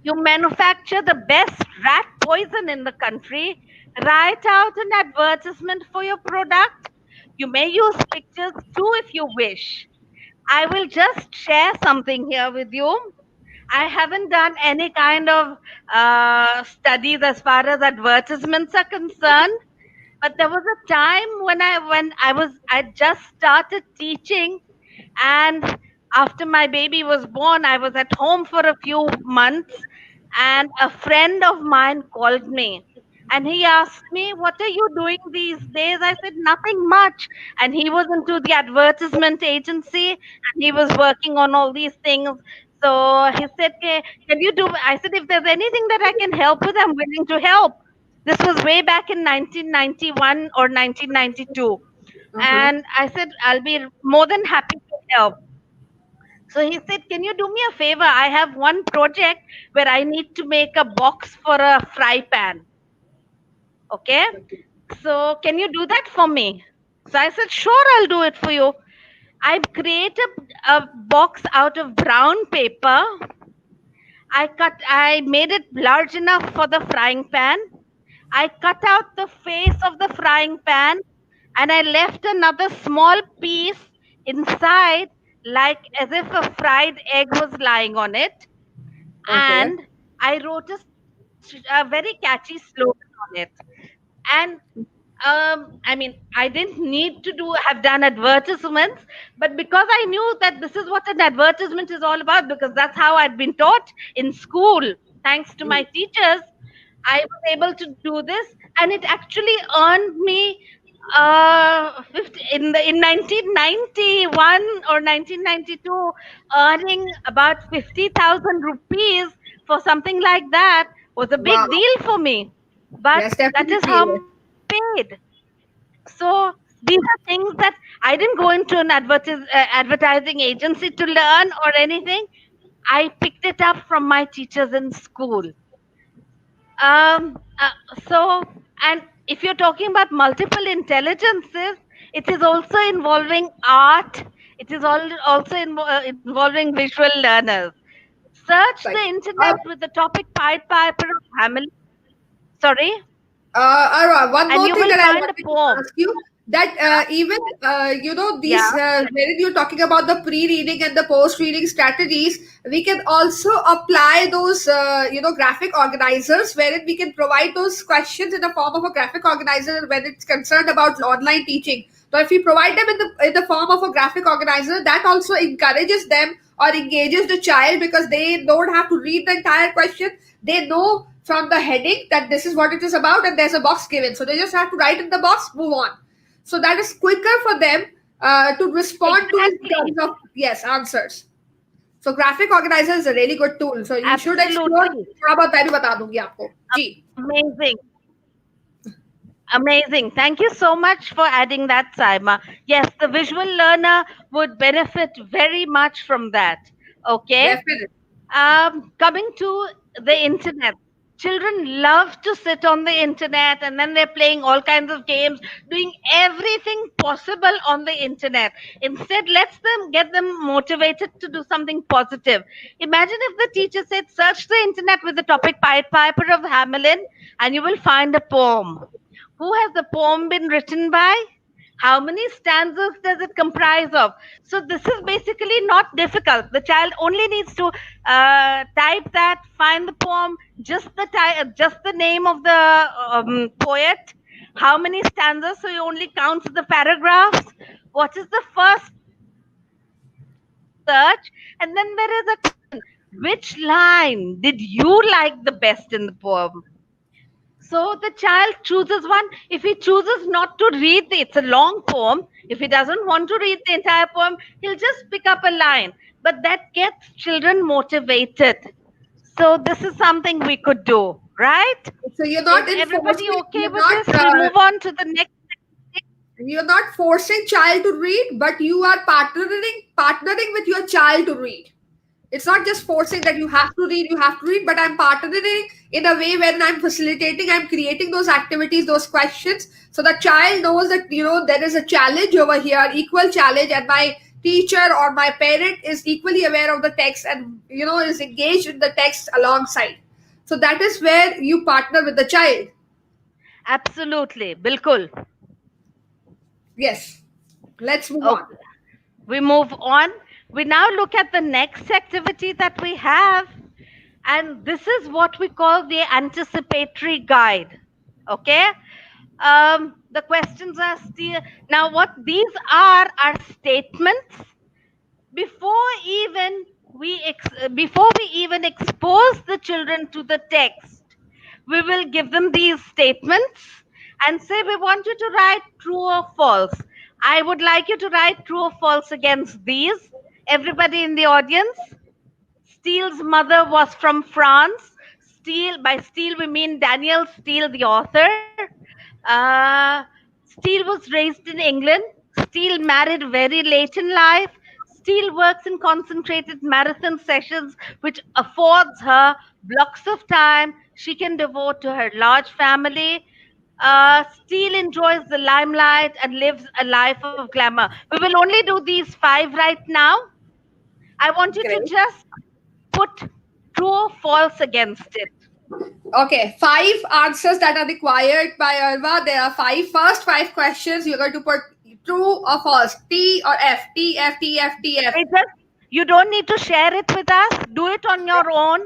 You manufacture the best rat poison in the country, write out an advertisement for your product. You may use pictures too if you wish. I will just share something here with you. I haven't done any kind of studies as far as advertisements are concerned, but there was a time I just started teaching, and after my baby was born, I was at home for a few months, and a friend of mine called me and he asked me, what are you doing these days? I said, nothing much. And he was into the advertisement agency and he was working on all these things. So he said, can you do? I said, if there's anything that I can help with, I'm willing to help. This was way back in 1991 or 1992. Uh-huh. And I said, I'll be more than happy to help. So he said, can you do me a favor? I have one project where I need to make a box for a fry pan. Okay. So can you do that for me? So I said, sure, I'll do it for you. I've created a box out of brown paper. I made it large enough for the frying pan. I cut out the face of the frying pan and I left another small piece inside, like as if a fried egg was lying on it. Okay. And I wrote a very catchy slogan on it. And I mean, I didn't need to do have done advertisements, but because I knew that this is what an advertisement is all about, because that's how I'd been taught in school, thanks to my teachers, I was able to do this, and it actually earned me 50, in 1991 or 1992, earning about 50,000 rupees for something like that was a big Wow. deal for me. But Yes, that is definitely. how much I was paid. So these are things that I didn't go into an advertising agency to learn or anything. I picked it up from my teachers in school. Um, uh, so, and if you're talking about multiple intelligences, it is also involving art. It is also involving visual learners. Search the Right. internet with the topic Pied Piper of Hamelin. Sorry, Arwa, one and more you thing will that I find a wanted to poem. ask you that even Yeah, these wherein you're talking about the pre-reading and the post-reading strategies, we can also apply those graphic organizers wherein we can provide those questions in the form of a graphic organizer when it's concerned about online teaching. So if we provide them in the form of a graphic organizer, that also encourages them or engages the child because they don't have to read the entire question. They know from the heading that this is what it is about and there's a box given. So they just have to write in the box, move on. So that is quicker for them to respond to in exactly. terms of yes answers. So graphic organizer is a really good tool. So you should explore. Absolutely. थोड़ा बहुत मैं भी बता दूंगी आपको जी. Amazing. Amazing. Thank you so much for adding that, Saima. Yes, the visual learner would benefit very much from that. Okay. Definitely. Coming to the internet, children love to sit on the internet, and then they're playing all kinds of games, doing everything possible on the internet. Instead, let's them get them motivated to do something positive. Imagine if the teacher said, search the internet with the topic Pied Piper of Hamelin, and you will find a poem. Who has the poem been written by? How many stanzas does it comprise of? So this is basically not difficult. The child only needs to type that, find the poem, just the name of the poet, how many stanzas, so he only counts the paragraphs, what is the first search, and then there is a question: which line did you like the best in the poem? So the child chooses one. If he chooses not to read it's a long poem. If he doesn't want to read the entire poem, he'll just pick up a line. But that gets children motivated. So this is something we could do, right? So you're Is not everybody enforcing. okay with this? We'll move on to the next. You're not forcing child to read, but you are partnering with your child to read. It's not just forcing that you have to read, but I'm partnering in a way when I'm facilitating, I'm creating those activities, those questions, so the child knows that there is a challenge over here, equal challenge, and my teacher or my parent is equally aware of the text and is engaged in the text alongside. So that is where you partner with the child. Absolutely, bilkul. Yes. Let's move on. Okay, we move on. We now look at the next activity that we have, and this is what we call the anticipatory guide. Okay. The questions are still now what these are statements before even before we even expose the children to the text. We will give them these statements and say we want you to write true or false. I would like you to write true or false against these. Everybody in the audience, Steele's mother was from France. By Steele we mean Daniel Steele, the author. Uh, Steele was raised in England. Steele married very late in life. Steele works in concentrated marathon sessions, which affords her blocks of time she can devote to her large family. Steele enjoys the limelight and lives a life of glamour. We will only do these five right now. I want you to Great. just put true or false against it. Okay, five answers that are required by Arva. There are first five questions. You're going to put true or false, T or F, T, F, T, F, T, F. It just, you don't need to share it with us. Do it on your own.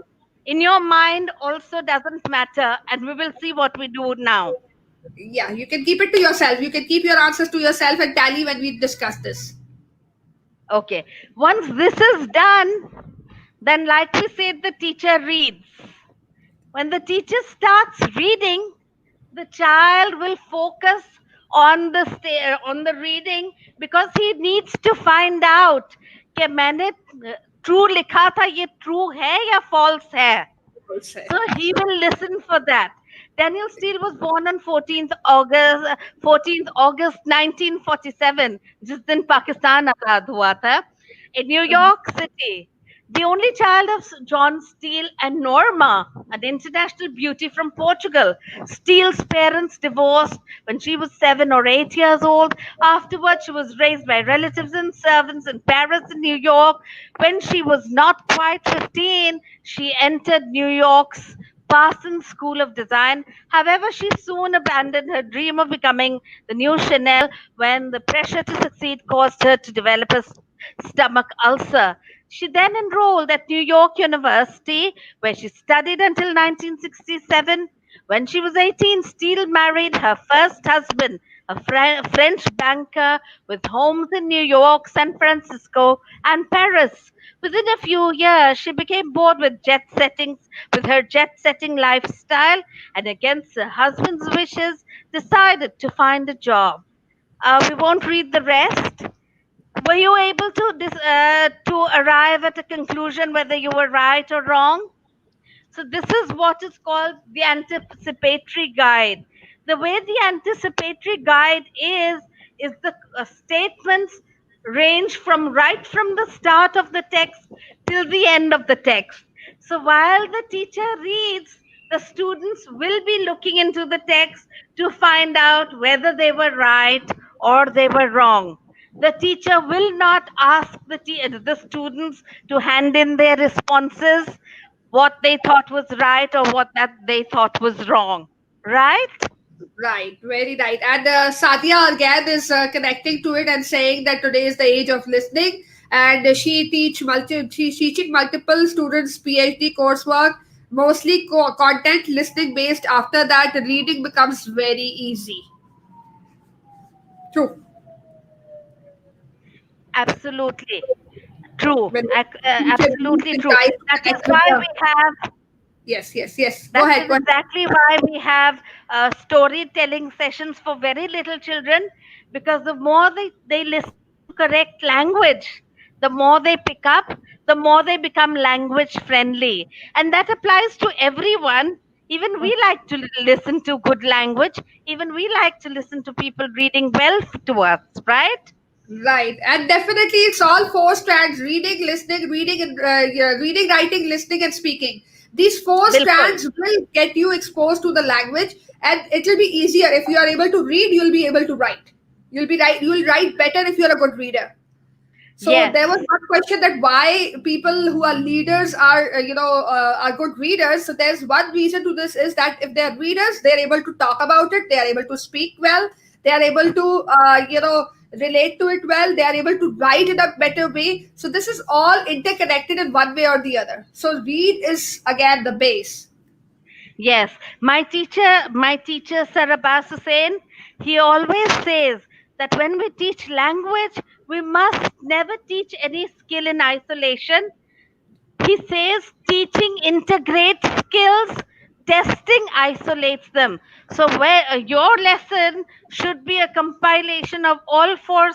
In your mind also doesn't matter. And we will see what we do now. Yeah, you can keep it to yourself. You can keep your answers to yourself and tally when we discuss this. Okay. Once this is done, then, like we said, the teacher reads. When the teacher starts reading, the child will focus on on the reading, because he needs to find out कि मैंने true लिखा था, ये true है या false है. Also. So he will listen for that. Daniel Steele was born on 14th August 1947, जिस दिन पाकिस्तान आजाद हुआ था, in New York City. The only child of John Steele and Norma, an international beauty from Portugal. Steele's parents divorced when she was 7 or 8 years old. Afterwards, she was raised by relatives and servants in Paris and New York. When she was not quite 15, she entered New York's Parsons School of Design. However, she soon abandoned her dream of becoming the new Chanel when the pressure to succeed caused her to develop a stomach ulcer. She then enrolled at New York University, where she studied until 1967. When she was 18, Steele married her first husband, a French banker with homes in New York, San Francisco, and Paris. Within a few years, she became bored with her jet-setting lifestyle, and against her husband's wishes, decided to find a job. We won't read the rest. Were you able to arrive at a conclusion whether you were right or wrong? So this is what is called the anticipatory guide. The way the anticipatory guide is the statements range from right from the start of the text till the end of the text. So while the teacher reads, the students will be looking into the text to find out whether they were right or they were wrong. The teacher will not ask the students to hand in their responses, what they thought was right or what that they thought was wrong. Right? Right, very right. And Sadia again is connecting to it and saying that today is the age of listening, and she's teaching multiple students PhD coursework, mostly content listening based. After that, reading becomes very easy. True. Absolutely true. When teacher reads Absolutely the true. guide to That is connect with why the. we have Yes, yes, yes. Go That ahead. is Go ahead. exactly why we have storytelling sessions for very little children, because the more they listen to correct language, the more they pick up, the more they become language friendly. And that applies to everyone. Even we like to listen to good language. Even we like to listen to people reading well to us, right? Right, and definitely it's all four strands: reading, listening, reading, and yeah, reading, writing, listening, and speaking. These four Bilkul. strands will get you exposed to the language, and it will be easier if you are able to read. You'll be able to write. You'll be right. You'll write better if you're a good reader. So Yes. there was one question that why people who are leaders are are good readers. So there's one reason to this is that if they're readers, they're able to talk about it. They are able to speak well. They are able to relate to it well. They are able to write in a better way. So this is all interconnected in one way or the other. So read is again the base. Yes, my teacher, Sir Abbas Hussain, he always says that when we teach language, we must never teach any skill in isolation. He says teaching integrates skills, testing isolates them. So where your lesson should be a compilation of all four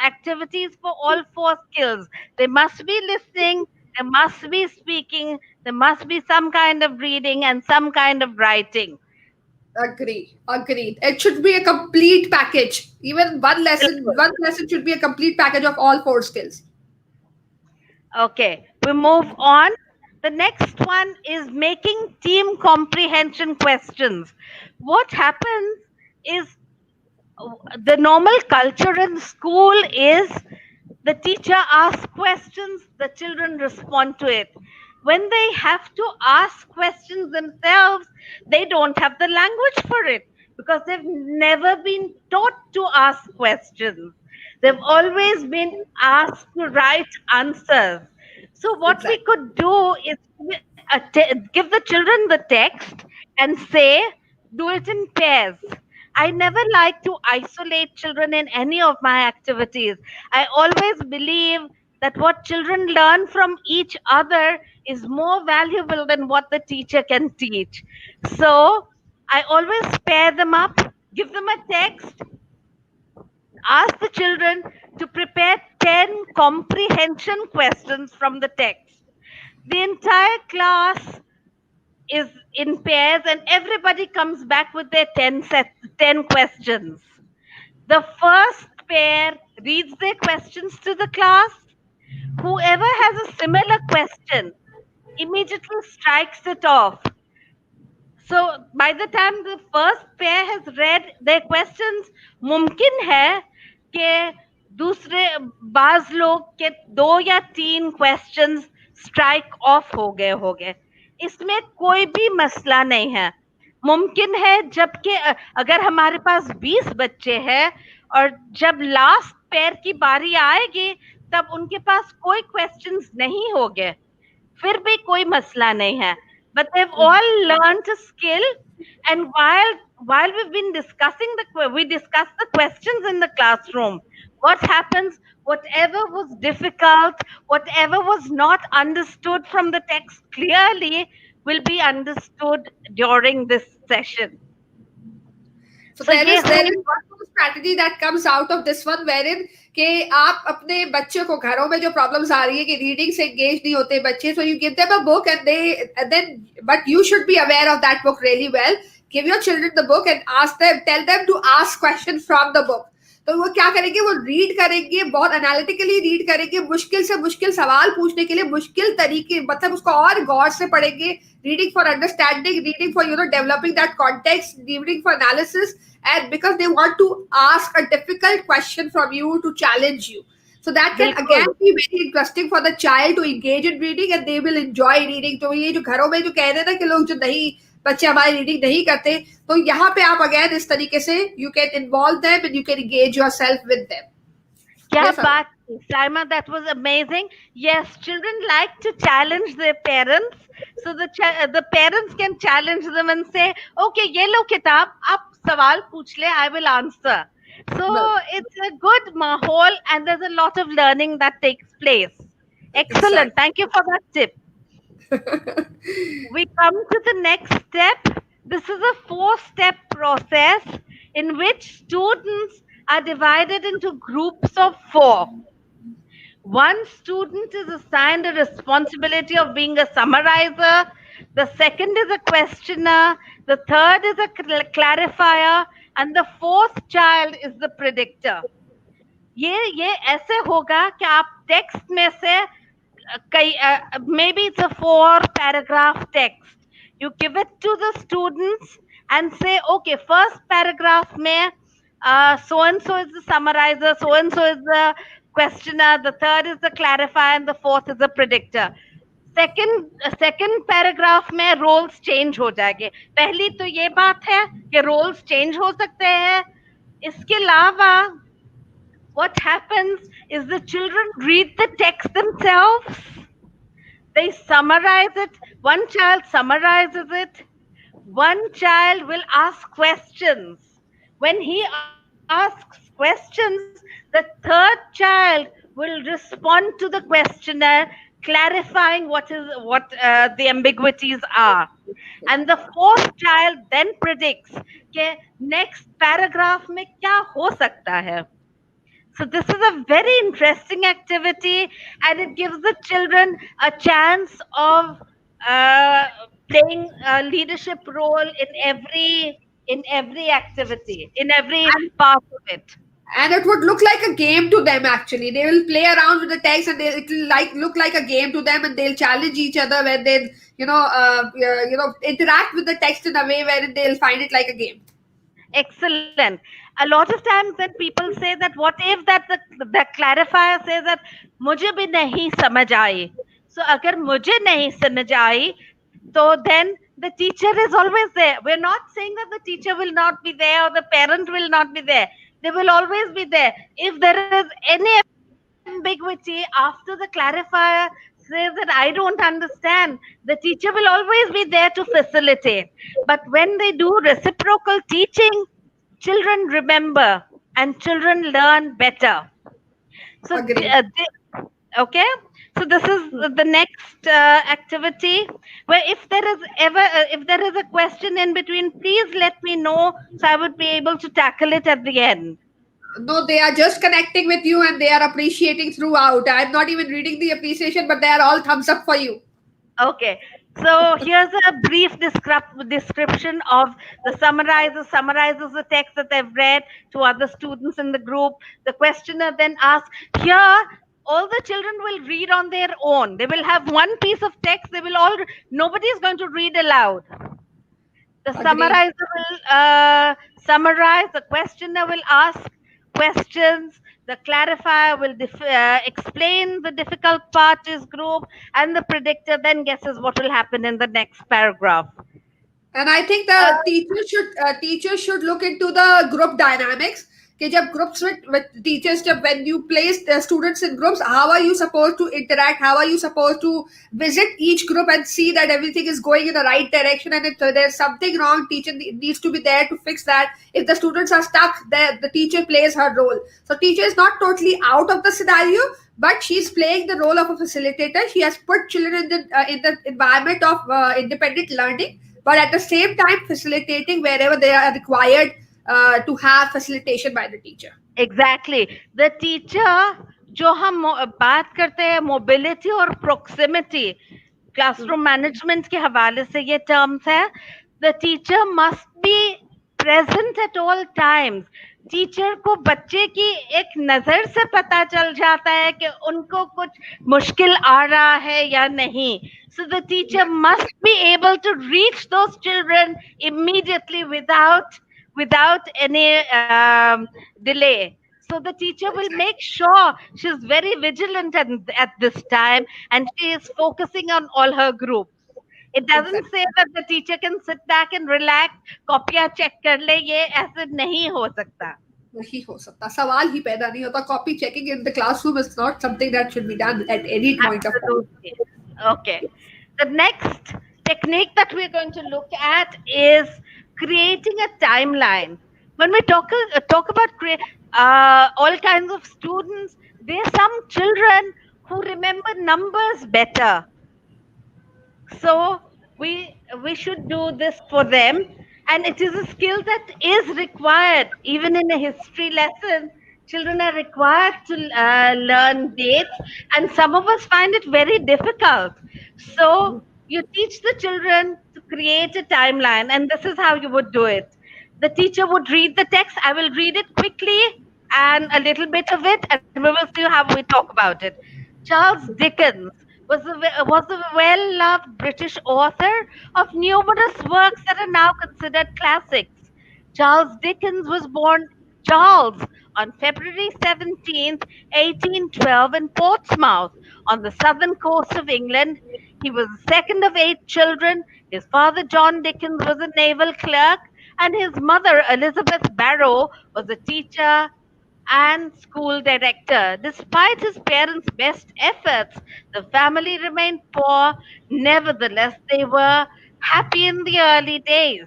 activities for all four skills. They must be listening, there must be speaking, there must be some kind of reading and some kind of writing. Agree, agreed. It should be a complete package. Even one lesson should be a complete package of all four skills. Okay, we move on. The next one is making team comprehension questions. What happens is, the normal culture in school is the teacher asks questions, the children respond to it. When they have to ask questions themselves, they don't have the language for it, because they've never been taught to ask questions. They've always been asked to write answers. So, what we Exactly. could do is give the children the text and say, do it in pairs. I never like to isolate children in any of my activities. I always believe that what children learn from each other is more valuable than what the teacher can teach. So I always pair them up, give them a text, ask the children to prepare 10 comprehension questions from the text. The entire class is in pairs and everybody comes back with their 10 questions. The first pair reads their questions to the class. Whoever has a similar question immediately strikes it off. So by the time the first pair has read their questions, मुमकिन है कि दूसरे बाज लोग के 2 या 3 questions strike off हो गए इसमें कोई भी मसला नहीं है मुमकिन है जबकि अगर हमारे पास 20 बच्चे हैं और जब लास्ट पेयर की बारी आएगी तब उनके पास कोई क्वेश्चंस नहीं होंगे फिर भी कोई मसला नहीं है but they've all learned a skill and while we've been discussing we discuss the questions in the classroom what happens whatever was difficult whatever was not understood from the text clearly will be understood during this session So so there ye is whole one more strategy that comes out of this one wherein कि आप अपने बच्चों को घरों में जो problems आ रही है कि रीडिंग से एंगेज नहीं होते बच्चे so you give them a book and then but you should be aware of that book really well. Give your children the book and tell them to ask questions from the book. तो वो क्या करेंगे वो read करेंगे बहुत analytically read करेंगे मुश्किल से मुश्किल सवाल पूछने के लिए मुश्किल तरीके मतलब उसको और गौर से पढ़ेंगे reading for understanding reading for developing that context reading for analysis and because they want to ask a difficult question from you to challenge you so that can again बिल्कुल be very interesting for the child to engage in reading and they will enjoy reading तो ये जो घरों में जो कह रहे हैं ना कि लोग जो नहीं बच्चे हमारी रीडिंग नहीं करते तो यहाँ पे आप अगेन इस तरीके से you can involve them and you can engage yourself with them क्या yes बात थी Saima, that was amazing. Yes, children like to challenge their parents. So the parents can challenge them and say, okay, ये लो किताब, आप सवाल पूछ ले, I will answer. So no it's a good mahol and there's a lot of learning that takes place. Excellent. exactly Thank you for that tip. We come to the next step. This is a 4-step process in which students are divided into groups of 4. One student is assigned a responsibility of being a summarizer. The second is a questioner. The third is a clarifier. And the fourth child is the predictor. ये ऐसे होगा कि आप text में से maybe it's a 4-paragraph text. You give it to the students and say, okay, first paragraph mein so and so is the summarizer, so and so is the questioner, the third is the clarifier, and the fourth is the predictor. Second paragraph में roles change हो जाएंगे पहली तो ये बात है कि roles change हो सकते हैं इसके अलावा what happens is the children read the text themselves they summarize it one child summarizes it one child will ask questions when he asks questions the third child will respond to the questionnaire clarifying what the ambiguities are and the fourth child then predicts कि next paragraph में क्या हो सकता है so this is a very interesting activity, and it gives the children a chance of uh, playing a leadership role in every activity, in every and part of it. it would look like a game to them actually they will play around with the text and it will like look like a game to them and they'll challenge each other where they interact with the text in a way where they'll find it like a game Excellent. A lot of times when people say that, what if that the clarifier says that मुझे भी नहीं समझ आई. So अगर मुझे नहीं समझ आई, so then the teacher is always there. We're not saying that the teacher will not be there or the parent will not be there. They will always be there. If there is any ambiguity after the clarifier says that I don't understand, the teacher will always be there to facilitate. But when they do reciprocal teaching, children remember and children learn better. So, Agree. okay. So this is the next activity, where if there is ever if there is a question in between, please let me know so I would be able to tackle it at the end. No, they are just connecting with you and they are appreciating throughout. I'm not even reading the appreciation, but they are all thumbs up for you. Okay. So here's a brief description of the summarizer. Summarizes the text that they've read to other students in the group. The questioner then asks, here, all the children will read on their own. They will have one piece of text. Nobody is going to read aloud. The Agreed. summarizer will summarize, the questioner will ask questions, the clarifier will explain the difficult part to his group, and the predictor then guesses what will happen in the next paragraph. And I think Uh, the teachers should look into the group dynamics. कि जब groups with teachers, जब when you place the students in groups, how are you supposed to interact? How are you supposed to visit each group and see that everything is going in the right direction? And if there's something wrong, teacher needs to be there to fix that. If the students are stuck, the teacher plays her role. So teacher is not totally out of the scenario, but she's playing the role of a facilitator. She has put children in the environment of independent learning, but at the same time facilitating wherever they are required to have facilitation by the teacher. Exactly the teacher जो हम बात करते हैं mobility और proximity classroom management के हवाले से ये टर्म्स है the teacher must be present at all times teacher को बच्चे की एक नजर से पता चल जाता है कि उनको कुछ मुश्किल आ रहा है या नहीं so the teacher must be able to reach those children immediately without any delay. So the teacher will make sure she's very vigilant at this time and she is focusing on all her groups. It doesn't Exactly. say that the teacher can sit back and relax, कॉपियां check कर ले, ये ऐसे नहीं हो सकता. नहीं हो सकता सवाल ही पैदा नहीं होता copy checking in the classroom is not something that should be done at any point of time Absolutely. Okay. The next technique that we're going to look at is creating a timeline. When we talk about all kinds of students, there are some children who remember numbers better. So we should do this for them, and it is a skill that is required even in a history lesson. Children are required to learn dates, and some of us find it very difficult. So you teach the children to create a timeline, and this is how you would do it. The teacher would read the text. I will read it quickly and a little bit of it, and we will see how we talk about it. Charles Dickens was a well-loved British author of numerous works that are now considered classics. Charles Dickens was born Charles on February 17th, 1812 in Portsmouth on the southern coast of England. He was the second of 8 children. His father, John Dickens, was a naval clerk, and his mother, Elizabeth Barrow, was a teacher and school director. Despite his parents' best efforts, the family remained poor. Nevertheless, they were happy in the early days.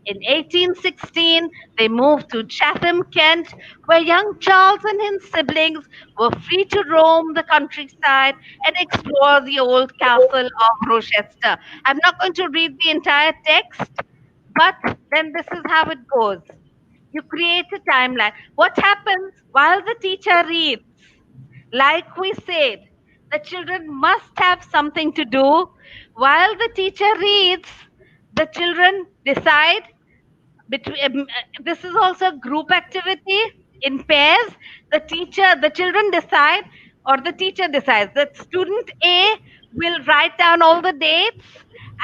In 1816, they moved to Chatham, Kent, where young Charles and his siblings were free to roam the countryside and explore the old castle of Rochester. I'm not going to read the entire text, but then this is how it goes. You create a timeline. What happens while the teacher reads? Like we said, the children must have something to do. While the teacher reads, the children decide between this is also a group activity in pairs. The children decide, or the teacher decides that student A will write down all the dates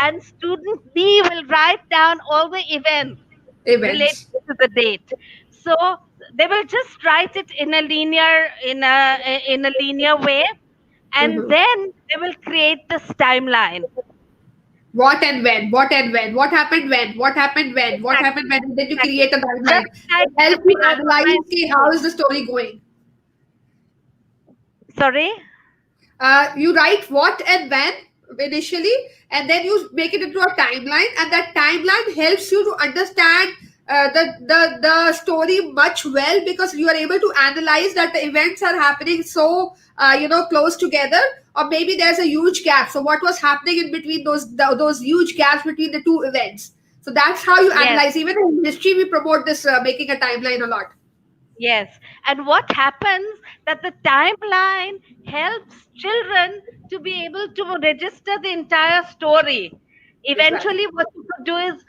and student B will write down all the events related events to the date. So they will just write it in a linear way, and Mhm. then they will create this timeline. What and when, what and when, what happened when, what happened when, what happened Exactly, when, and then you exactly. create a Just timeline. like It helps you keeping up on analyze my okay, how school. is the story going. Sorry. You write what and when initially, and then you make it into a timeline, and that timeline helps you to understand the story much well, because you are able to analyze that the events are happening so close together, or maybe there's a huge gap. So what was happening in between those huge gaps between the two events? So that's how you Yes. analyze. Even in history, we promote this making a timeline a lot. Yes. And what happens that the timeline helps children to be able to register the entire story. Exactly. Eventually, what you could do is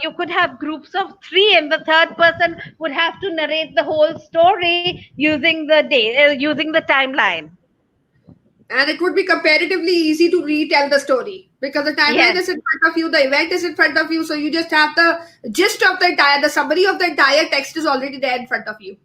you could have groups of three, and the third person would have to narrate the whole story using the day, using the timeline. And it would be comparatively easy to retell the story because the timeline Yes. is in front of you, the event is in front of you, so you just have the gist of the summary of the entire text is already there in front of you.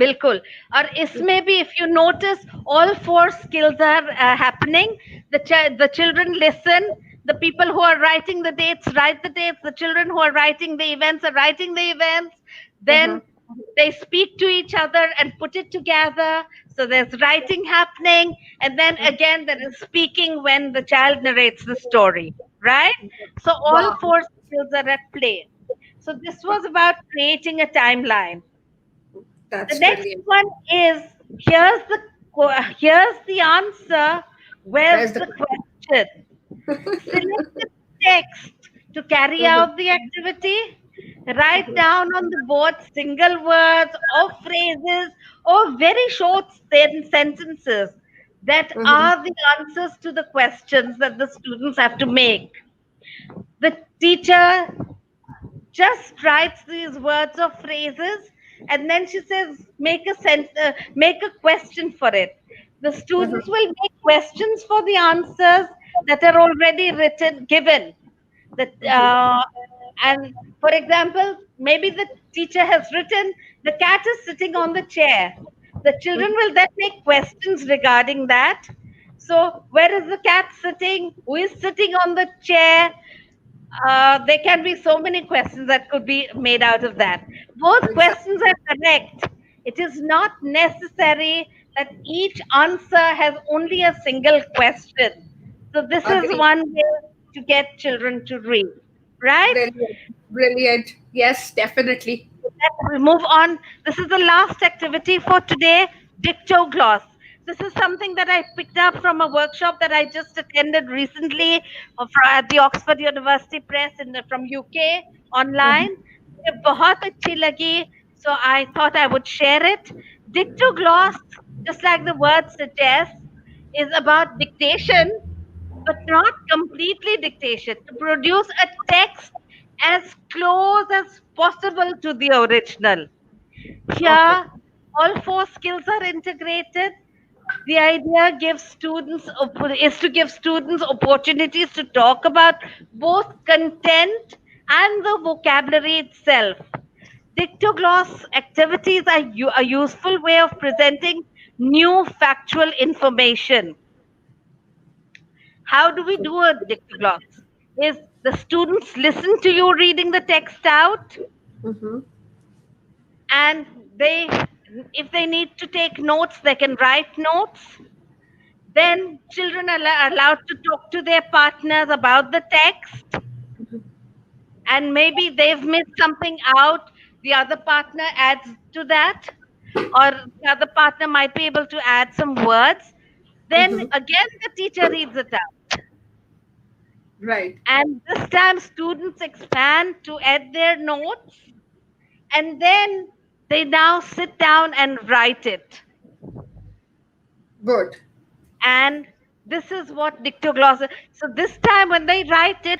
बिल्कुल. और इसमें भी if you notice, all four skills are happening. The children listen, the people who are writing the dates write the dates, the children who are writing the events are writing the events, then Uh-huh. they speak to each other and put it together. So there's writing happening, and then again there is speaking when the child narrates the story, right? So all Wow, four skills are at play. So this was about creating a timeline. The that's next brilliant. one is, here's the answer. Where's Where's the the question? Select the text to carry out the activity. Write down on the board single words or phrases or very short sentences that uh-huh. are the answers to the questions that the students have to make. The teacher just writes these words or phrases, and then she says make a question for it. The students will make questions for the answers that are already written given. That and For example, maybe the teacher has written the cat is sitting on the chair. The children will then make questions regarding that. So where is the cat sitting? Who is sitting on the chair? There can be so many questions that could be made out of that. Both Exactly. questions are correct. It is not necessary that each answer has only a single question. So, this is Agree. one way to get children to read, right? Brilliant. Brilliant. Yes, definitely. Let's move on. This is the last activity for today, dictogloss. This is something that I picked up from a workshop that I just attended recently at the Oxford University Press from UK online. मुझे बहुत अच्छी लगी, so I thought I would share it. Dictogloss, just like the word suggests, is about dictation, but not completely dictation, to produce a text as close as possible to the original. Okay. Here, all four skills are integrated. The idea is to give students opportunities to talk about both content and the vocabulary itself. Dictogloss activities are a useful way of presenting new factual information. How do we do a dictogloss? Is the students listen to you reading the text out, Mm-hmm. and they if they need to take notes they can write notes. Then children are allowed to talk to their partners about the text, and maybe they've missed something out, the other partner adds to that, or the other partner might be able to add some words. Then Mm-hmm. again the teacher reads it out, Right. and this time students expand to add their notes, and then they now sit down and write it. Good. And this is what dictogloss is. So this time when they write it,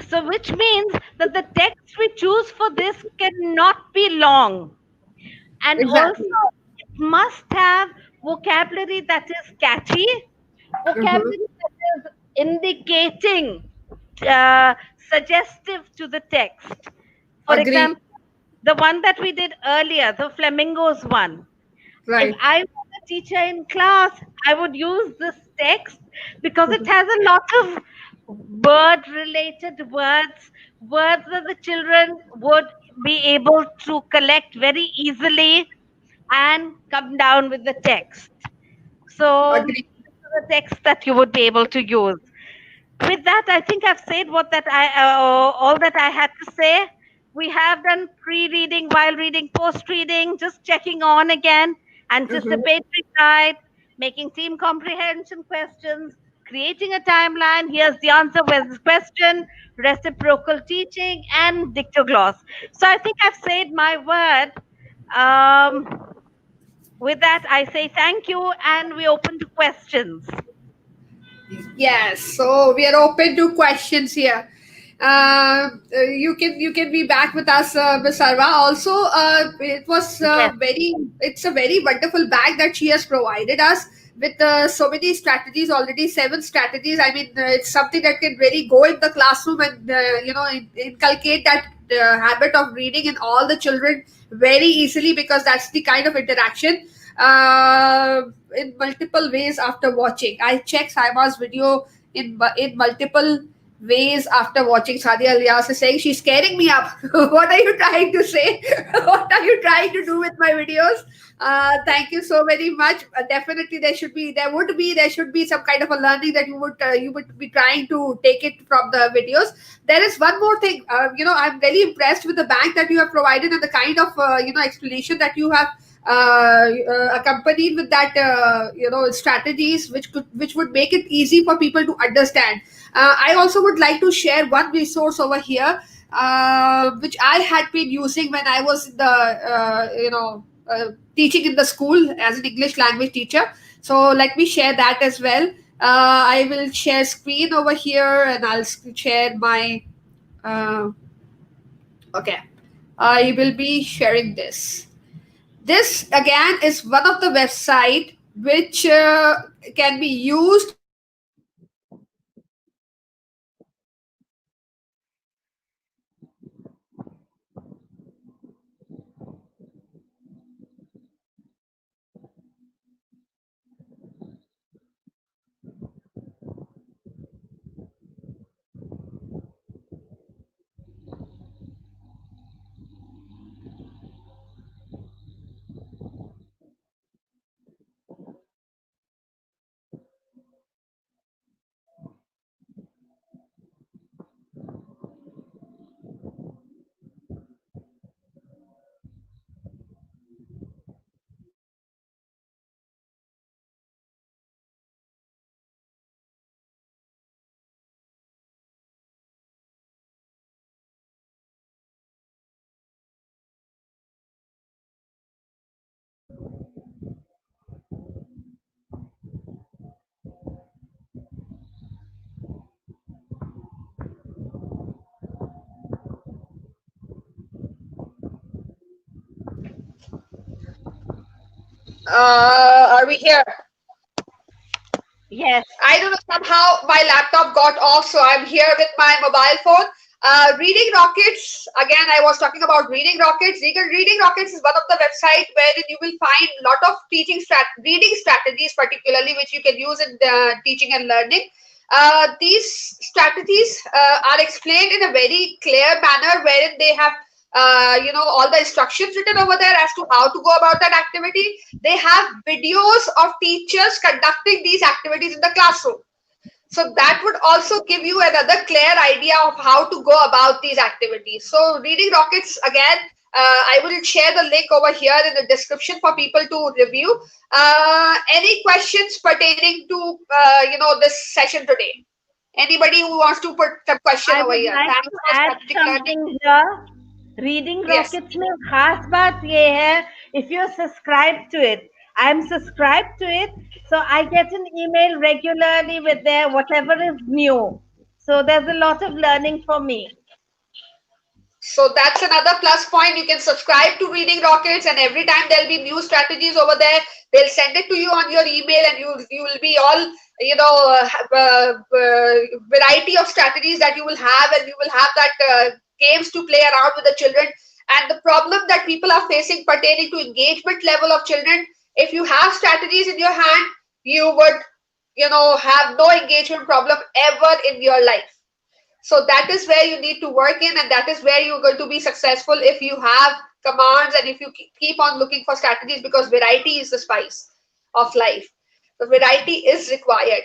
so which means that the text we choose for this cannot be long, and also Exactly. it must have vocabulary that is catchy, Mm-hmm. vocabulary that is indicating, uh, suggestive to the text. For Agree. example, the one that we did earlier, the flamingos one, if Right. I was a teacher in class, I would use this text because it has a lot of bird related words that the children would be able to collect very easily and come down with the text. So Agree. the text that you would be able to use. With that, I think I've said what that I all that I had to say. We have done pre-reading, while reading, post-reading, just checking on again, anticipatory guide, making team comprehension questions, creating a timeline. Here's the answer with this question, reciprocal teaching, and dictogloss. So I think I've said my word. With that, I say thank you, and we open to questions. Yes, so we are open to questions here. You can be back with us, Ms. Sarva. Also, it was Yes. very it's a very wonderful bag that she has provided us with so many strategies already, 7 strategies. I mean, it's something that can really go in the classroom and inculcate that habit of reading in all the children very easily, because that's the kind of interaction in multiple ways after watching. I check Saima's video in multiple ways after watching. Sadia Alias is saying she's scaring me up. What are you trying to say? What are you trying to do with my videos? Thank you so very much. Definitely, there should be some kind of a learning that you would be trying to take it from the videos. There is one more thing. I'm very impressed with the bank that you have provided and the kind of explanation that you have accompanied with that strategies which would make it easy for people to understand. I also would like to share one resource over here, which I had been using when I was in the teaching in the school as an English language teacher. So let me share that as well. I will share screen over here, and I'll share my uh, okay. I will be sharing this. This again is one of the website which can be used for teaching English language. Are we here? Yes. I don't know, somehow my laptop got off, so I'm here with my mobile phone. Reading Rockets, again, I was talking about Reading Rockets. Reading Rockets is one of the website wherein you will find a lot of reading strategies, particularly, which you can use in teaching and learning. These strategies are explained in a very clear manner, wherein they have all the instructions written over there as to how to go about that activity. They have videos of teachers conducting these activities in the classroom, so that would also give you another clear idea of how to go about these activities. So Reading Rockets, again, I will share the link over here in the description for people to review. Any questions pertaining to this session today? Anybody who wants to put a question I over would here? like Thanks to for add strategic learning. something here. Reading Yes. Rockets में खास बात ये है, if you subscribe to it, I am subscribed to it, so I get an email regularly with their whatever is new. So there's a lot of learning for me. So that's another plus point. You can subscribe to Reading Rockets, and every time there'll be new strategies over there, they'll send it to you on your email, and you will be all variety of strategies that you will have, and you will have that games to play around with the children. And the problem that people are facing pertaining to engagement level of children, if you have strategies in your hand, you would have no engagement problem ever in your life. So that is where you need to work in, and that is where you're going to be successful if you have commands and if you keep on looking for strategies, because variety is the spice of life. The variety is required.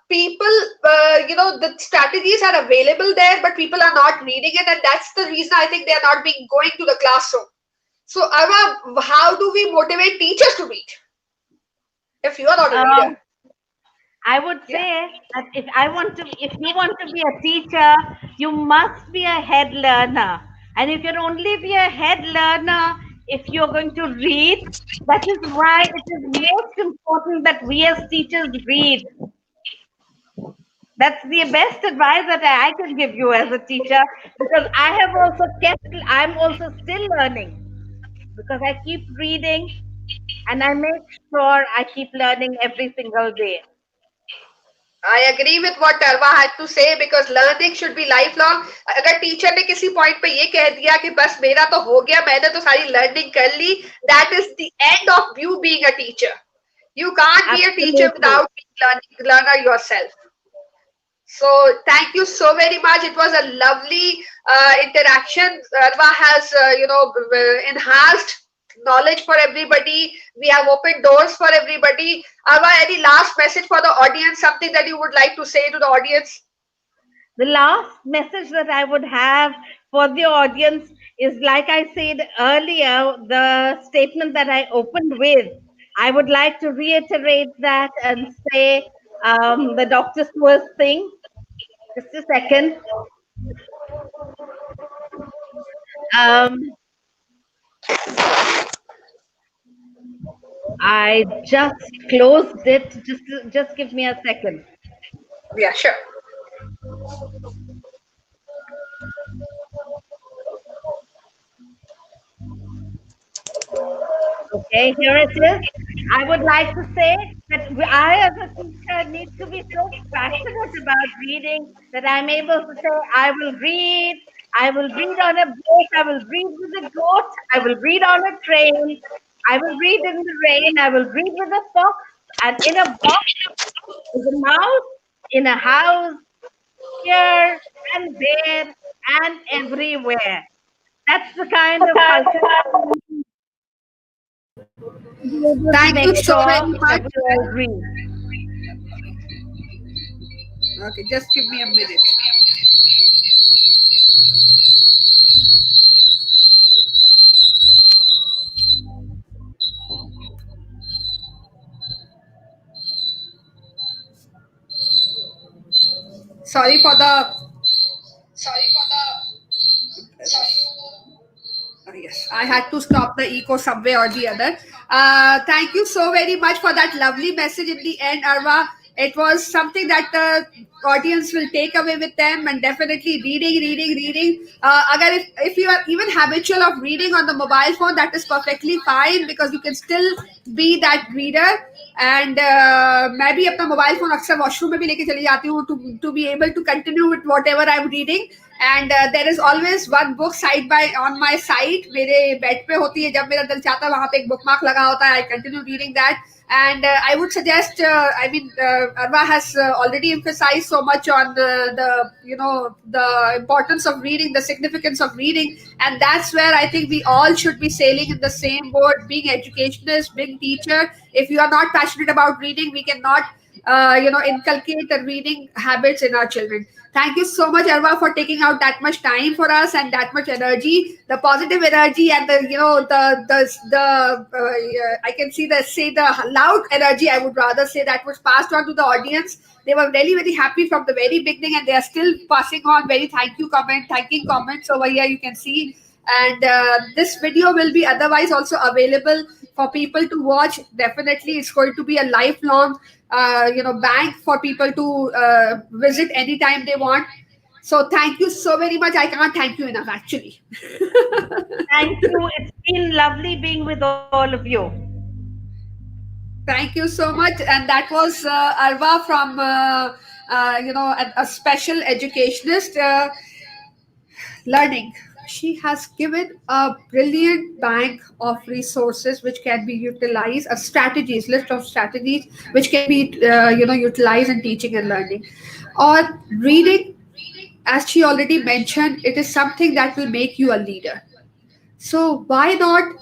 People, the strategies are available there, but people are not reading it, and that's the reason I think they are not being going to the classroom. So, Arva, how do we motivate teachers to read if you are not a reader? Um, I would Yeah, say that if you want to be a teacher, you must be a head learner. And you can only be a head learner if you're going to read. That is why it is most important that we as teachers read. That's the best advice that I can give you as a teacher, because I'm also still learning, because I keep reading and I make sure I keep learning every single day. I agree with what Arva had to say because learning should be lifelong. अगर teacher ने किसी point पे ये कह दिया कि बस मेरा तो हो गया, मैंने तो सारी लर्निंग कर ली, that is the end of you being a teacher. You can't be a teacher Absolutely. without being learner yourself. So thank you so very much. It was a lovely interaction. Arva has, enhanced knowledge for everybody. We have opened doors for everybody. Arva, any last message for the audience? Something that you would like to say to the audience? The last message that I would have for the audience is, like I said earlier, the statement that I opened with. I would like to reiterate that and say the Dr. Sewers thing. Just a second. Um, I just closed it. Just give me a second. Yeah, sure. Okay, here it is. I would like to say that I, as a teacher, need to be so passionate about reading that I'm able to say, I will read on a break, I will read with a goat, I will read on a train, I will read in the rain, I will read with a fox, and in a box, with a mouse, in a house, here and there, and everywhere. That's the kind of culture to be able to Thank make you so sure very that much. we all read. Okay, just give me a minute. Sorry for the. Yes, I had to stop the echo some way or the other. Thank you so very much for that lovely message in the end, Arva. It was something that the audience will take away with them, and definitely reading. If you are even habitual of reading on the mobile phone, that is perfectly fine because you can still be that reader. And मैं भी अपना mobile phone अक्सर washroom में भी लेके चली जाती हूँ to be able to continue with whatever I'm reading. And there is always one book side by on my side. मेरे बेड पे होती है, जब मेरा दिल चाहता है वहां पे एक बुक मार्क लगा होता है. I continue reading that. And I would suggest, Arva has already emphasized so much on the importance of reading, the significance of reading, and that's where I think we all should be sailing in the same boat. Being educationists, being teacher, if you are not passionate about reading, we cannot inculcate the reading habits in our children. Thank you so much, Arva, for taking out that much time for us and that much energy, the positive energy, and I can see the loud energy. I would rather say that was passed on to the audience. They were very very happy from the very beginning, and they are still passing on very thanking comments over here. You can see, and this video will be otherwise also available for people to watch. Definitely, it's going to be a lifelong bank for people to visit anytime they want. So thank you so very much. I can't thank you enough, actually. Thank you. It's been lovely being with all of you. Thank you so much. And that was Arva from a special educationist. Learning. She has given a brilliant bank of resources which can be utilized, a strategies, list of strategies which can be utilized in teaching and learning. Or reading, as she already mentioned, it is something that will make you a leader. So why not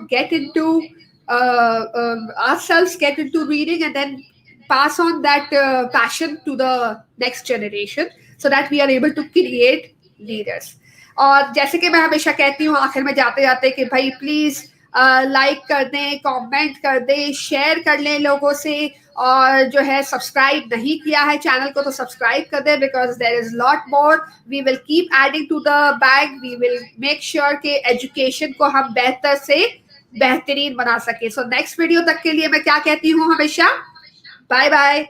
get into ourselves get into reading and then pass on that passion to the next generation so that we are able to create leaders. और जैसे कि मैं हमेशा कहती हूँ आखिर में जाते जाते कि भाई प्लीज लाइक कर दें, कमेंट कर दें, शेयर कर लें लोगों से, और जो है सब्सक्राइब नहीं किया है चैनल को तो सब्सक्राइब कर दें, because there is lot more, we will keep adding to the bag, we will make sure कि एजुकेशन को हम बेहतर से बेहतरीन बना सके. सो नेक्स्ट वीडियो तक के लिए मैं क्या कहती हूँ हमेशा, बाय बाय.